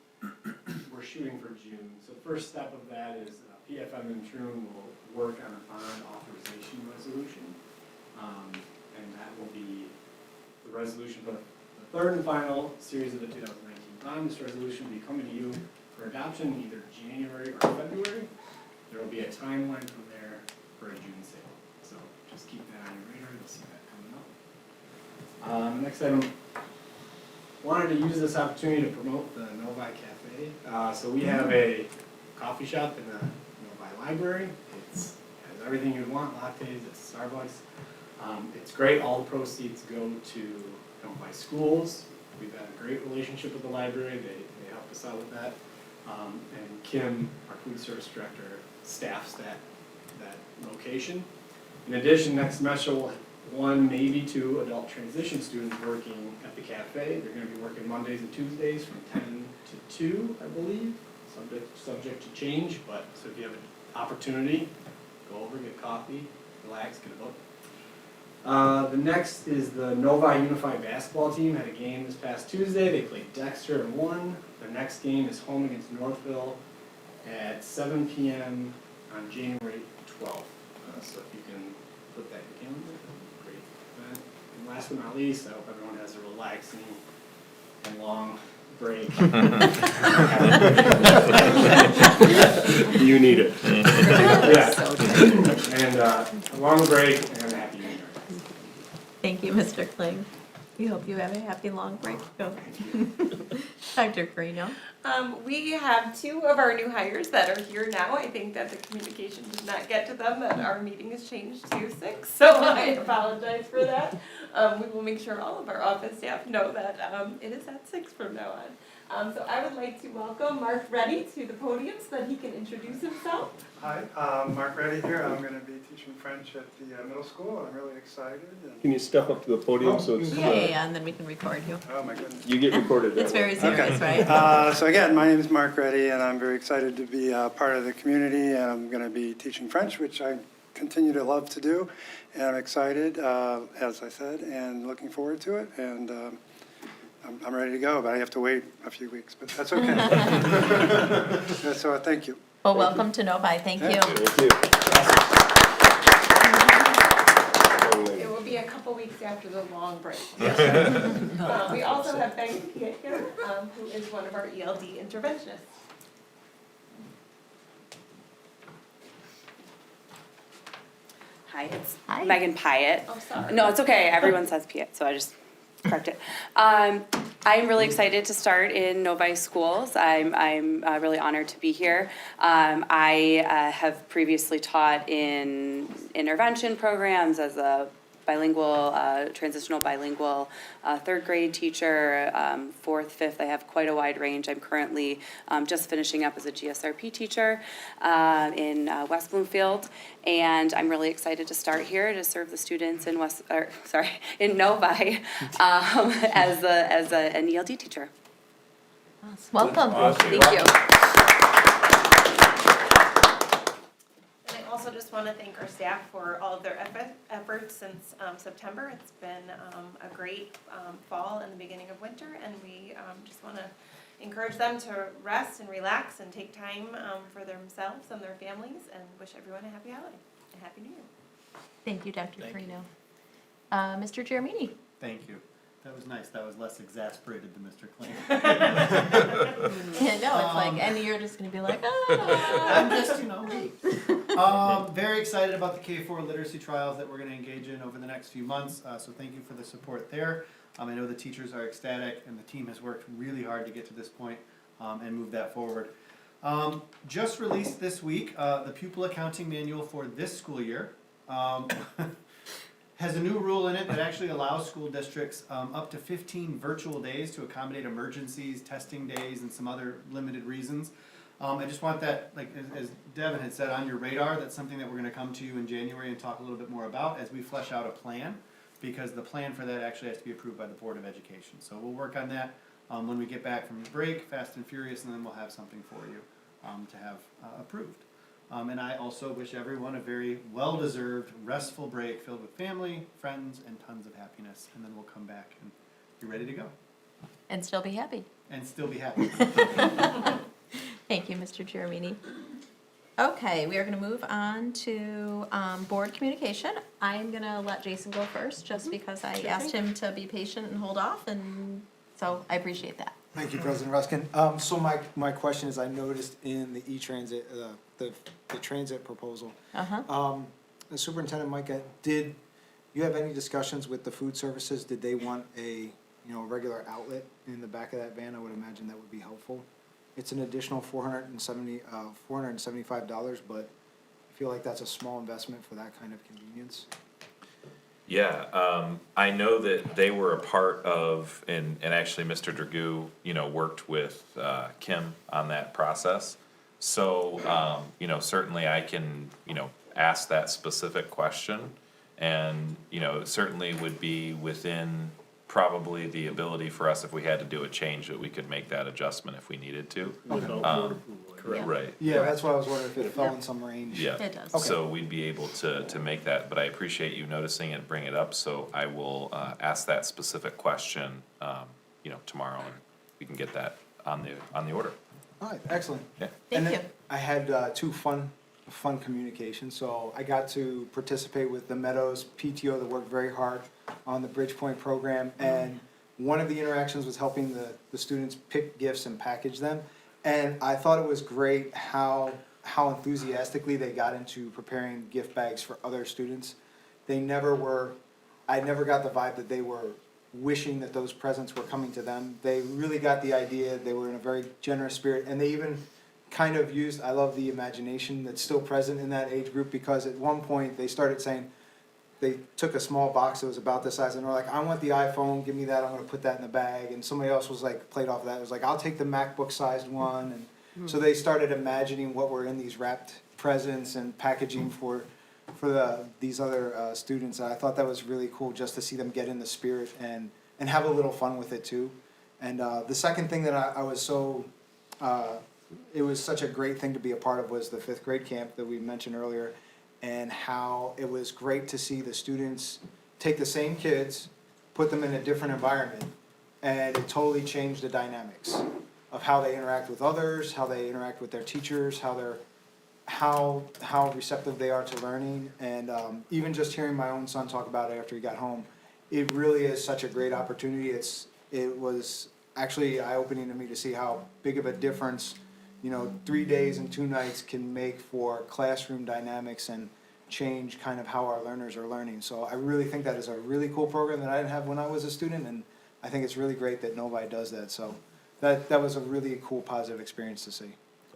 We're shooting for June. So the first step of that is PFM and Troon will work on a bond authorization resolution. And that will be the resolution for the third and final series of the 2019 bond. This resolution will be coming to you for adoption in either January or February. There will be a timeline from there for a June sale. So just keep that on your radar. You'll see that coming up. Next item, wanted to use this opportunity to promote the Novi Cafe. So we have a coffee shop in the Novi Library. It has everything you'd want, lattes, it's Starbucks. It's great. All the proceeds go to Novi schools. We've had a great relationship with the library. They helped us out with that. And Kim, our food service director, staffs that location. In addition, next semester we'll have 1, maybe 2 adult transition students working at the cafe. They're going to be working Mondays and Tuesdays from 10 to 2, I believe, subject to change. But so if you have an opportunity, go over, get coffee, relax, get a book. The next is the Novi Unified basketball team. Had a game this past Tuesday. They played Dexter and won. Their next game is home against Northville at 7 p.m. on January 12th. So if you can put that in your calendar, that'd be great. And last but not least, I hope everyone has a relaxing and long break. You need it. Yeah. And a long break and a happy New Year. Thank you, Mr. Kling. We hope you have a happy long break. Go. Dr. Carino. We have 2 of our new hires that are here now. I think that the communication did not get to them, that our meeting has changed to 6, so I apologize for that. We will make sure all of our office staff know that it is at 6 from now on. So I would like to welcome Mark Reddy to the podium so that he can introduce himself. Hi, Mark Reddy here. I'm going to be teaching French at the middle school. I'm really excited. Can you step up to the podium so it's... Yeah, and then we can record you. Oh my goodness. You get recorded that It's way. very serious, right? So again, my name is Mark Reddy, and I'm very excited to be part of the community. And I'm going to be teaching French, which I continue to love to do. And I'm excited, as I said, and looking forward to it. And I'm ready to go, but I have to wait a few weeks, but that's okay. So thank you. Well, welcome to Novi. Thank you. Thank you. be a couple weeks after the long break. We also have Megan Piet here, who is one of our ELD interventionists. Hi, it's Hi. Megan Pyatt. Oh, sorry. No, it's okay. Everyone says Pyatt, so I just correct it. I'm really excited to start in Novi schools. I'm really honored to be here. I have previously taught in intervention programs as a bilingual, transitional bilingual third grade teacher, fourth, fifth. I have quite a wide range. I'm currently just finishing up as a GSRP teacher in West Bloomfield, and I'm really excited to start here to serve the students in in Novi as an ELD teacher. Welcome. Thank you. And I also just want to thank our staff for all of their efforts since September. It's been a great fall and the beginning of winter, and we just want to encourage them to rest and relax and take time for themselves and their families, and wish everyone a happy holiday, a happy new year. Thank you, Dr. Thank Carino. Mr. Giramini. Thank you. That was nice. That was less exasperated than Mr. Kling. Yeah, no, it's like, and you're just gonna be like, ah. I'm just, me. Very excited about the K-4 literacy trials that we're going to engage in over the next few months, so thank you for the support there. I know the teachers are ecstatic, and the team has worked really hard to get to this point and move that forward. Just released this week, the pupil accounting manual for this school year. Has a new rule in it that actually allows school districts up to 15 virtual days to accommodate emergencies, testing days, and some other limited reasons. I just want that, like as Devin had said, on your radar. That's something that we're going to come to you in January and talk a little bit more about as we flesh out a plan, because the plan for that actually has to be approved by the Board of Education. So we'll work on that when we get back from the break, fast and furious, and then we'll have something for you to have approved. And I also wish everyone a very well-deserved, restful break filled with family, friends, and tons of happiness. And then we'll come back and be ready to go. And still be happy. And still be happy. Thank you, Mr. Giramini. Okay, we are gonna move on to board communication. I'm gonna let Jason go first, just because I asked him to be patient and hold off, and so I appreciate that. Thank you, President Ruskin. So my question is, I noticed in the e-transit, the transit proposal, the Superintendent Micah, did you have any discussions with the food services? Did they want a, regular outlet in the back of that van? I would imagine that would be helpful. It's an additional $475, but I feel like that's a small investment for that kind of convenience. Yeah, I know that they were a part of, and actually Mr. Dragoo, worked with Kim on that process. So, certainly I can, ask that specific question, and, certainly would be within probably the ability for us, if we had to do a change, that we could make that adjustment if we needed to. Correct. Right. Yeah, that's why I was wondering if it fell in some range. Yeah. It does. Okay. So we'd be able to make that, but I appreciate you noticing and bring it up, so I will ask that specific question, tomorrow, and we can get that on the order. All right, excellent. Yeah. And Thank then you. I had two fun communications. So I got to participate with the Meadows PTO that worked very hard on the Bridgepoint program, and one of the interactions was helping the students pick gifts and package them. And I thought it was great how enthusiastically they got into preparing gift bags for other students. I never got the vibe that they were wishing that those presents were coming to them. They really got the idea. They were in a very generous spirit, and they even kind of used, I love the imagination that's still present in that age group, because at one point they started saying, they took a small box that was about this size, and they're like, I want the iPhone, give me that, I'm gonna put that in the bag. And somebody else was like, played off of that, it was like, I'll take the MacBook sized one. And so they started imagining what were in these wrapped presents and packaging for these other students. And I thought that was really cool, just to see them get in the spirit and have a little fun with it too. And the second thing that I was so, it was such a great thing to be a part of, was the 5th grade camp that we mentioned earlier, and how it was great to see the students take the same kids, put them in a different environment, and it totally changed the dynamics of how they interact with others, how they interact with their teachers, how how receptive they are to learning, and even just hearing my own son talk about it after he got home, it really is such a great opportunity. It was actually eye-opening to me to see how big of a difference, 3 days and 2 nights can make for classroom dynamics and change kind of how our learners are learning. So I really think that is a really cool program that I didn't have when I was a student, and I think it's really great that Novi does that. So that was a really cool, positive experience to see.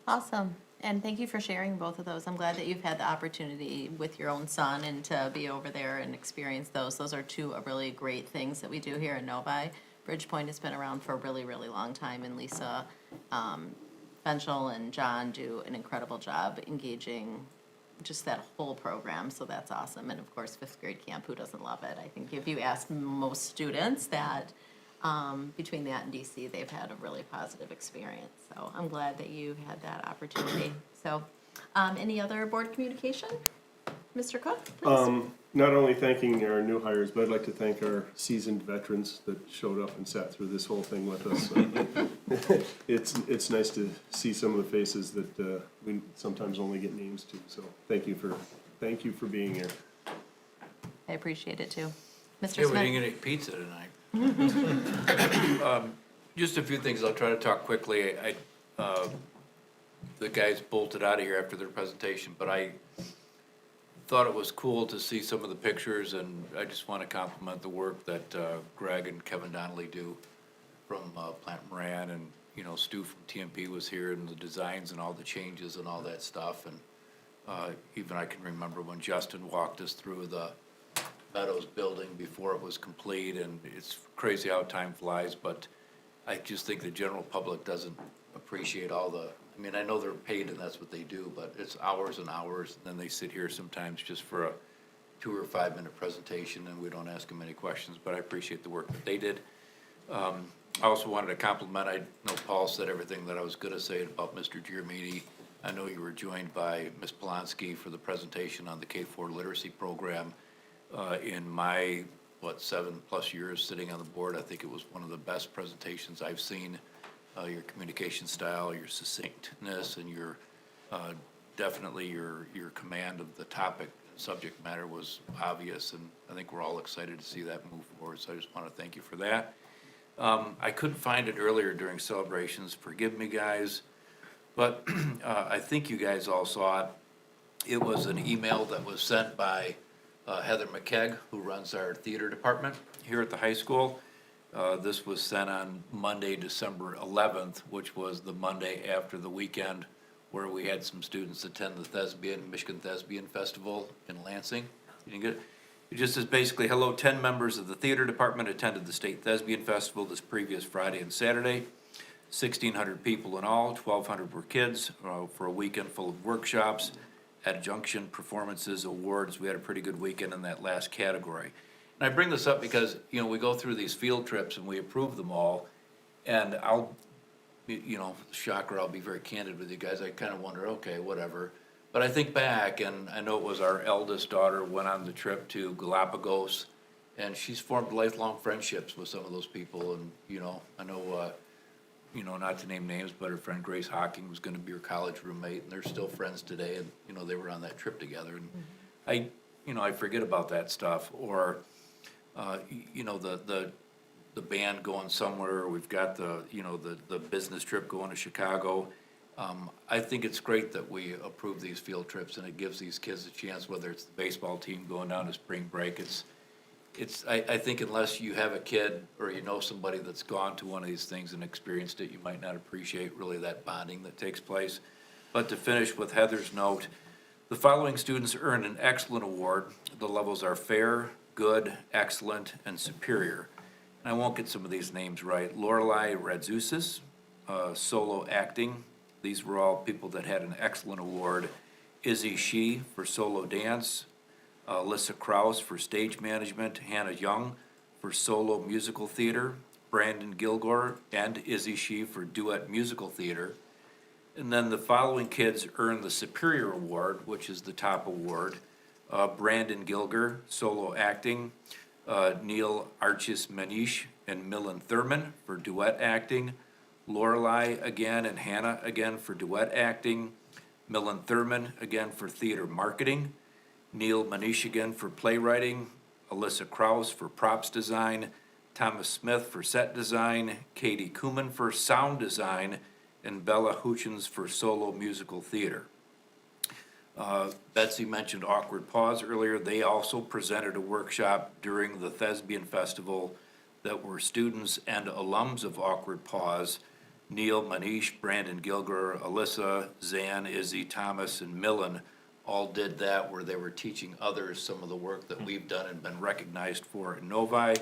Awesome. And thank you for sharing both of those. I'm glad that you've had the opportunity with your own son and to be over there and experience those. Those are two really great things that we do here in Novi. Bridgepoint has been around for a really, really long time, and Lisa Benchel and John do an incredible job engaging just that whole program, so that's awesome. And of course, fifth grade camp, who doesn't love it? I think if you ask most students that, between that and DC, they've had a really positive experience. So I'm glad that you had that opportunity. So, any other board communication? Mr. Cook, please. Not only thanking our new hires, but I'd like to thank our seasoned veterans that showed up and sat through this whole thing with us. It's nice to see some of the faces that we sometimes only get names to. So thank you for being here. I appreciate it too. Mr. Yeah, Smith? we didn't get any pizza tonight. Just a few things, I'll try to talk quickly. The guys bolted out of here after their presentation, but I thought it was cool to see some of the pictures, and I just want to compliment the work that Greg and Kevin Donnelly do from Plant Moran, and, Stu from TMP was here, and the designs and all the changes and all that stuff, and even I can remember when Justin walked us through the Meadows building before it was complete, and it's crazy how time flies, but I just think the general public doesn't appreciate all the, I know they're paid and that's what they do, but it's hours and hours, and then they sit here sometimes just for a 2 or 5 minute presentation, and we don't ask them any questions, but I appreciate the work that they did. I also wanted to compliment, I know Paul said everything that I was gonna say about Mr. Giamini. I know you were joined by Ms. Polanski for the presentation on the K-4 literacy program. In my, 7+ years sitting on the board, I think it was one of the best presentations I've seen. Your communication style, your succinctness, and your definitely your command of the topic, subject matter was obvious, and I think we're all excited to see that move forward, so I just want to thank you for that. I couldn't find it earlier during celebrations, forgive me, guys, but I think you guys all saw it. It was an email that was sent by Heather McKegg, who runs our theater department here at the high school. This was sent on Monday, December 11th, which was the Monday after the weekend where we had some students attend the Michigan Thespian Festival in Lansing. You didn't get it? It just says basically, hello, 10 members of the theater department attended the State Thespian Festival this previous Friday and Saturday. 1,600 people in all, 1,200 were kids, for a weekend full of workshops, adjunction, performances, awards. We had a pretty good weekend in that last category. And I bring this up because, we go through these field trips and we approve them all, and shocker, I'll be very candid with you guys, I kind of wonder, okay, whatever. But I think back, and I know it was our eldest daughter went on the trip to Galapagos, and she's formed lifelong friendships with some of those people, and, I know, not to name names, but her friend Grace Hocking was gonna be her college roommate, and they're still friends today, and, they were on that trip together, and I forget about that stuff, or, the band going somewhere, we've got the business trip going to Chicago. I think it's great that we approve these field trips, and it gives these kids a chance, whether it's the baseball team going down to spring break, I think unless you have a kid or somebody that's gone to one of these things and experienced it, you might not appreciate really that bonding that takes place. But to finish with Heather's note, the following students earned an excellent award. The levels are fair, good, excellent, and superior. And I won't get some of these names right. Lorelei Radzousis, solo acting. These were all people that had an excellent award. Izzy Shee for solo dance. Alyssa Krause for stage management. Hannah Young for solo musical theater. Brandon Gilgore and Izzy Shee for duet musical theater. And then the following kids earned the Superior Award, which is the top award. Brandon Gilger, solo acting. Neil Archis Manish and Millen Thurman for duet acting. Lorelei again and Hannah again for duet acting. Millen Thurman, again for theater marketing, Neil Manish again for playwriting, Alyssa Kraus for props design, Thomas Smith for set design, Katie Kuhlman for sound design, and Bella Hutchins for solo musical theater. Betsy mentioned Awkward Pause earlier. They also presented a workshop during the Thespian Festival that were students and alums of Awkward Pause. Neil, Manish, Brandon Gilger, Alyssa, Zan, Izzy, Thomas, and Millen all did that, where they were teaching others some of the work that we've done and been recognized for in Novi.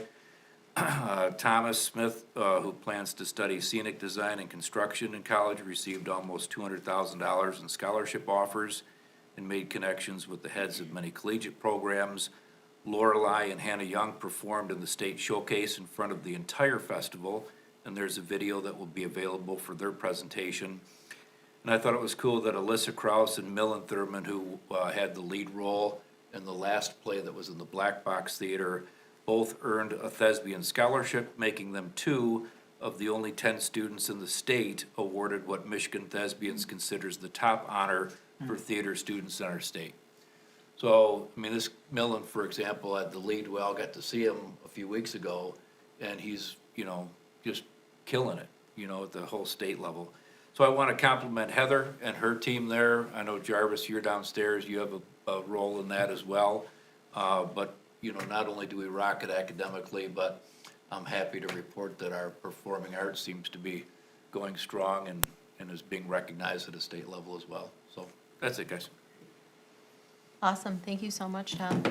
Thomas Smith, who plans to study scenic design and construction in college, received almost $200,000 in scholarship offers and made connections with the heads of many collegiate programs. Lorelei and Hannah Young performed in the state showcase in front of the entire festival, and there's a video that will be available for their presentation. And I thought it was cool that Alyssa Kraus and Millen Thurman, who had the lead role in the last play that was in the Black Box Theater, both earned a Thespian scholarship, making them 2 of the only 10 students in the state awarded what Michigan Thespians considers the top honor for theater students in our state. So, I mean, this Millen, for example, had the lead. We all got to see him a few weeks ago, and he's, just killing it, at the whole state level. So I want to compliment Heather and her team there. I know Jarvis, you're downstairs, you have a role in that as well. But, not only do we rock it academically, but I'm happy to report that our performing arts seems to be going strong and is being recognized at a state level as well. So that's it, guys. Awesome, thank you so much, Tom.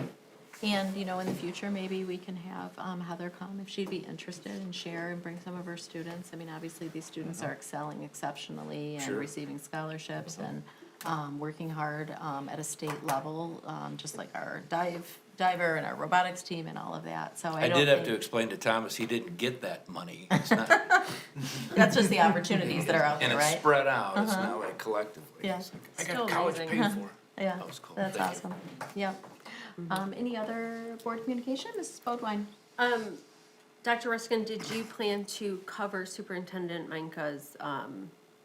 And, in the future, maybe we can have Heather come if she'd be interested and share and bring some of her students. I mean, obviously, these students are excelling exceptionally and receiving scholarships and working hard at a state level, just like our diver and our robotics team and all of that. So I did have to explain to Thomas, he didn't get that money. It's not, That's just the opportunities that are out there, and right? it's spread out, it's not like collectively. Yeah. It's like, I Still got college amazing. paid for. Yeah, That was cool. that's Thank you. awesome. Yep. Any other board communication? Mrs. Bodwine? Dr. Ruskin, did you plan to cover Superintendent Meinke's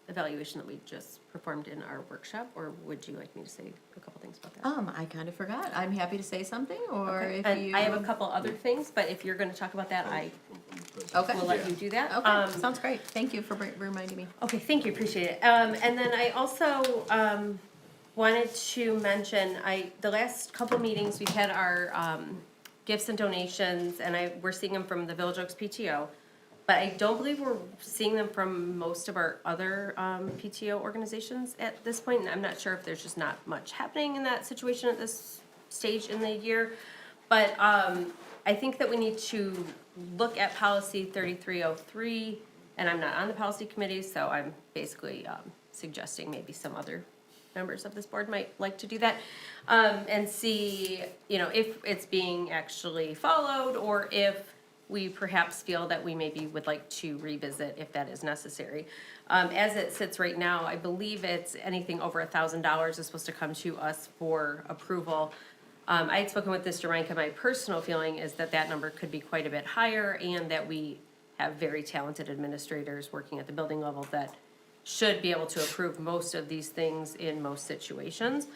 evaluation that we just performed in our workshop, or would you like me to say a couple things about that? I kind of forgot. I'm happy to say something, or Okay. if And you. I have a couple other things, but if you're gonna talk about that, I Okay. will let you do that. Okay, sounds great. Thank you for reminding me. Okay, thank you, appreciate it. And then I also, wanted to mention, the last couple meetings, we've had our, gifts and donations, and we're seeing them from the Village Oaks PTO. But I don't believe we're seeing them from most of our other, PTO organizations at this point, and I'm not sure if there's just not much happening in that situation at this stage in the year. But, I think that we need to look at policy 3303, and I'm not on the policy committee, so I'm basically, suggesting maybe some other members of this board might like to do that, and see, if it's being actually followed, or if we perhaps feel that we maybe would like to revisit if that is necessary. As it sits right now, I believe it's anything over $1,000 is supposed to come to us for approval. I had spoken with Mr. Reinke. My personal feeling is that that number could be quite a bit higher, and that we have very talented administrators working at the building level that should be able to approve most of these things in most situations.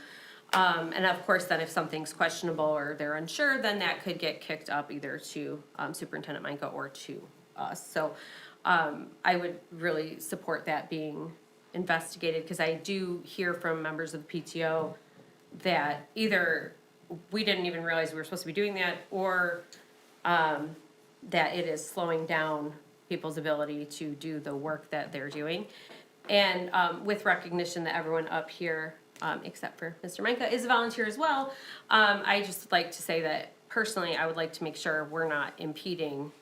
And of course, then if something's questionable or they're unsure, then that could get kicked up either to Superintendent Meinke or to us. So I would really support that being investigated, because I do hear from members of the PTO that either we didn't even realize we were supposed to be doing that, or that it is slowing down people's ability to do the work that they're doing. And with recognition that everyone up here, except for Mr. Meinke, is a volunteer as well, I just would like to say that personally, I would like to make sure we're not impeding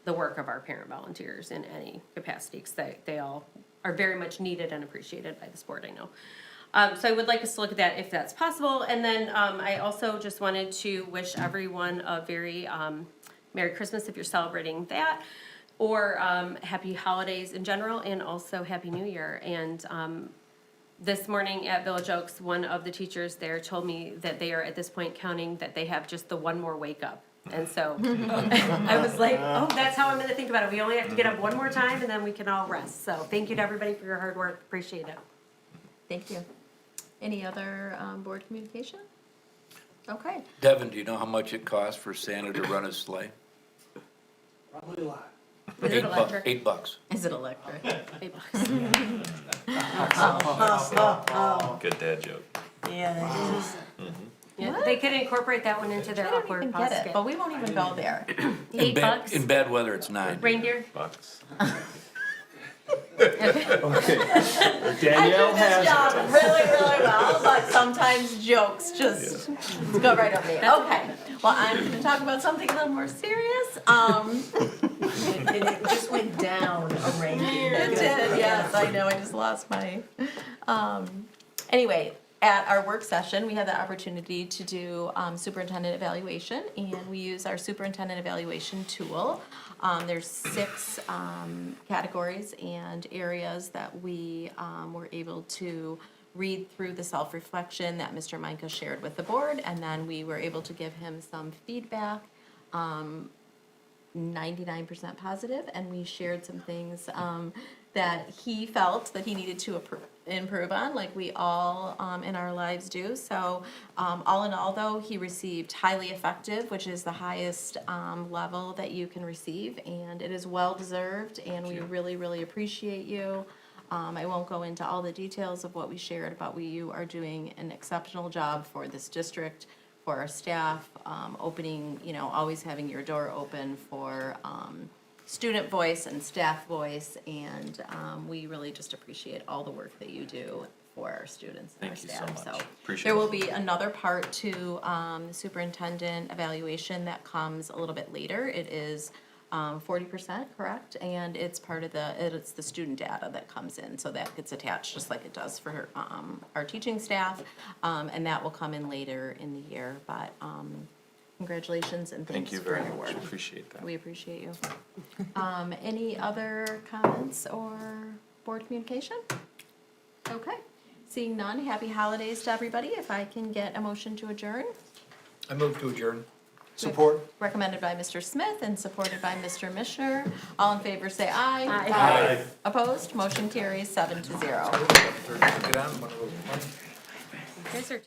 the work of our parent volunteers in any capacity, because they all are very much needed and appreciated by this board, I know. So I would like us to look at that if that's possible. And then I also just wanted to wish everyone a very Merry Christmas if you're celebrating that, or happy holidays in general, and also Happy New Year. And this morning at Village Oaks, one of the teachers there told me that they are at this point counting that they have just the one more wake up. And so I was like, oh, that's how I'm gonna think about it. We only have to get up one more time and then we can all rest. So thank you to everybody for your hard work. Appreciate it. Thank you. Any other board communication? Okay. Devin, do you know how much it costs for Santa to run his sleigh? Probably a lot. Is it electric? $8. Is it electric? $8. Good dad joke. Yeah, that is. Yeah, they could incorporate that one into their I don't awkward even get it, basket. but we won't even go there. $8. In bad weather, it's 9. Reindeer? Bucks. Danielle has. Job really, really well, but sometimes jokes just go right over me. Okay, well, I'm gonna talk about something a little more serious. And it just went down a reindeer. It did, yes, I know, I just lost my, anyway, at our work session, we had the opportunity to do superintendent evaluation, and we use our superintendent evaluation tool. There's 6 categories and areas that we were able to read through the self-reflection that Mr. Micah shared with the board, and then we were able to give him some feedback. 99% positive, and we shared some things that he felt that he needed to improve on, like we all in our lives do. So all in all, though, he received highly effective, which is the highest level that you can receive, and it is well deserved, and we really, really appreciate you. I won't go into all the details of what we shared, but you are doing an exceptional job for this district, for our staff, opening, always having your door open for student voice and staff voice, and we really just appreciate all the work that you do for our students and our Thank you so staff. much. Appreciate There it. will be another part to the superintendent evaluation that comes a little bit later. It is 40%, correct? And it's part of it's the student data that comes in, so that gets attached just like it does for our teaching staff, and that will come in later in the year. But congratulations and Thank thanks you for very your much. work. Appreciate that. We appreciate you. Any other comments or board communication? Okay. Seeing none, happy holidays to everybody. If I can get a motion to adjourn. I move to adjourn. Support. Recommended by Mr. Smith and supported by Mr. Mishner. All in favor say aye. Aye. Opposed? Motion carries 7-0. Get on one of those. You guys are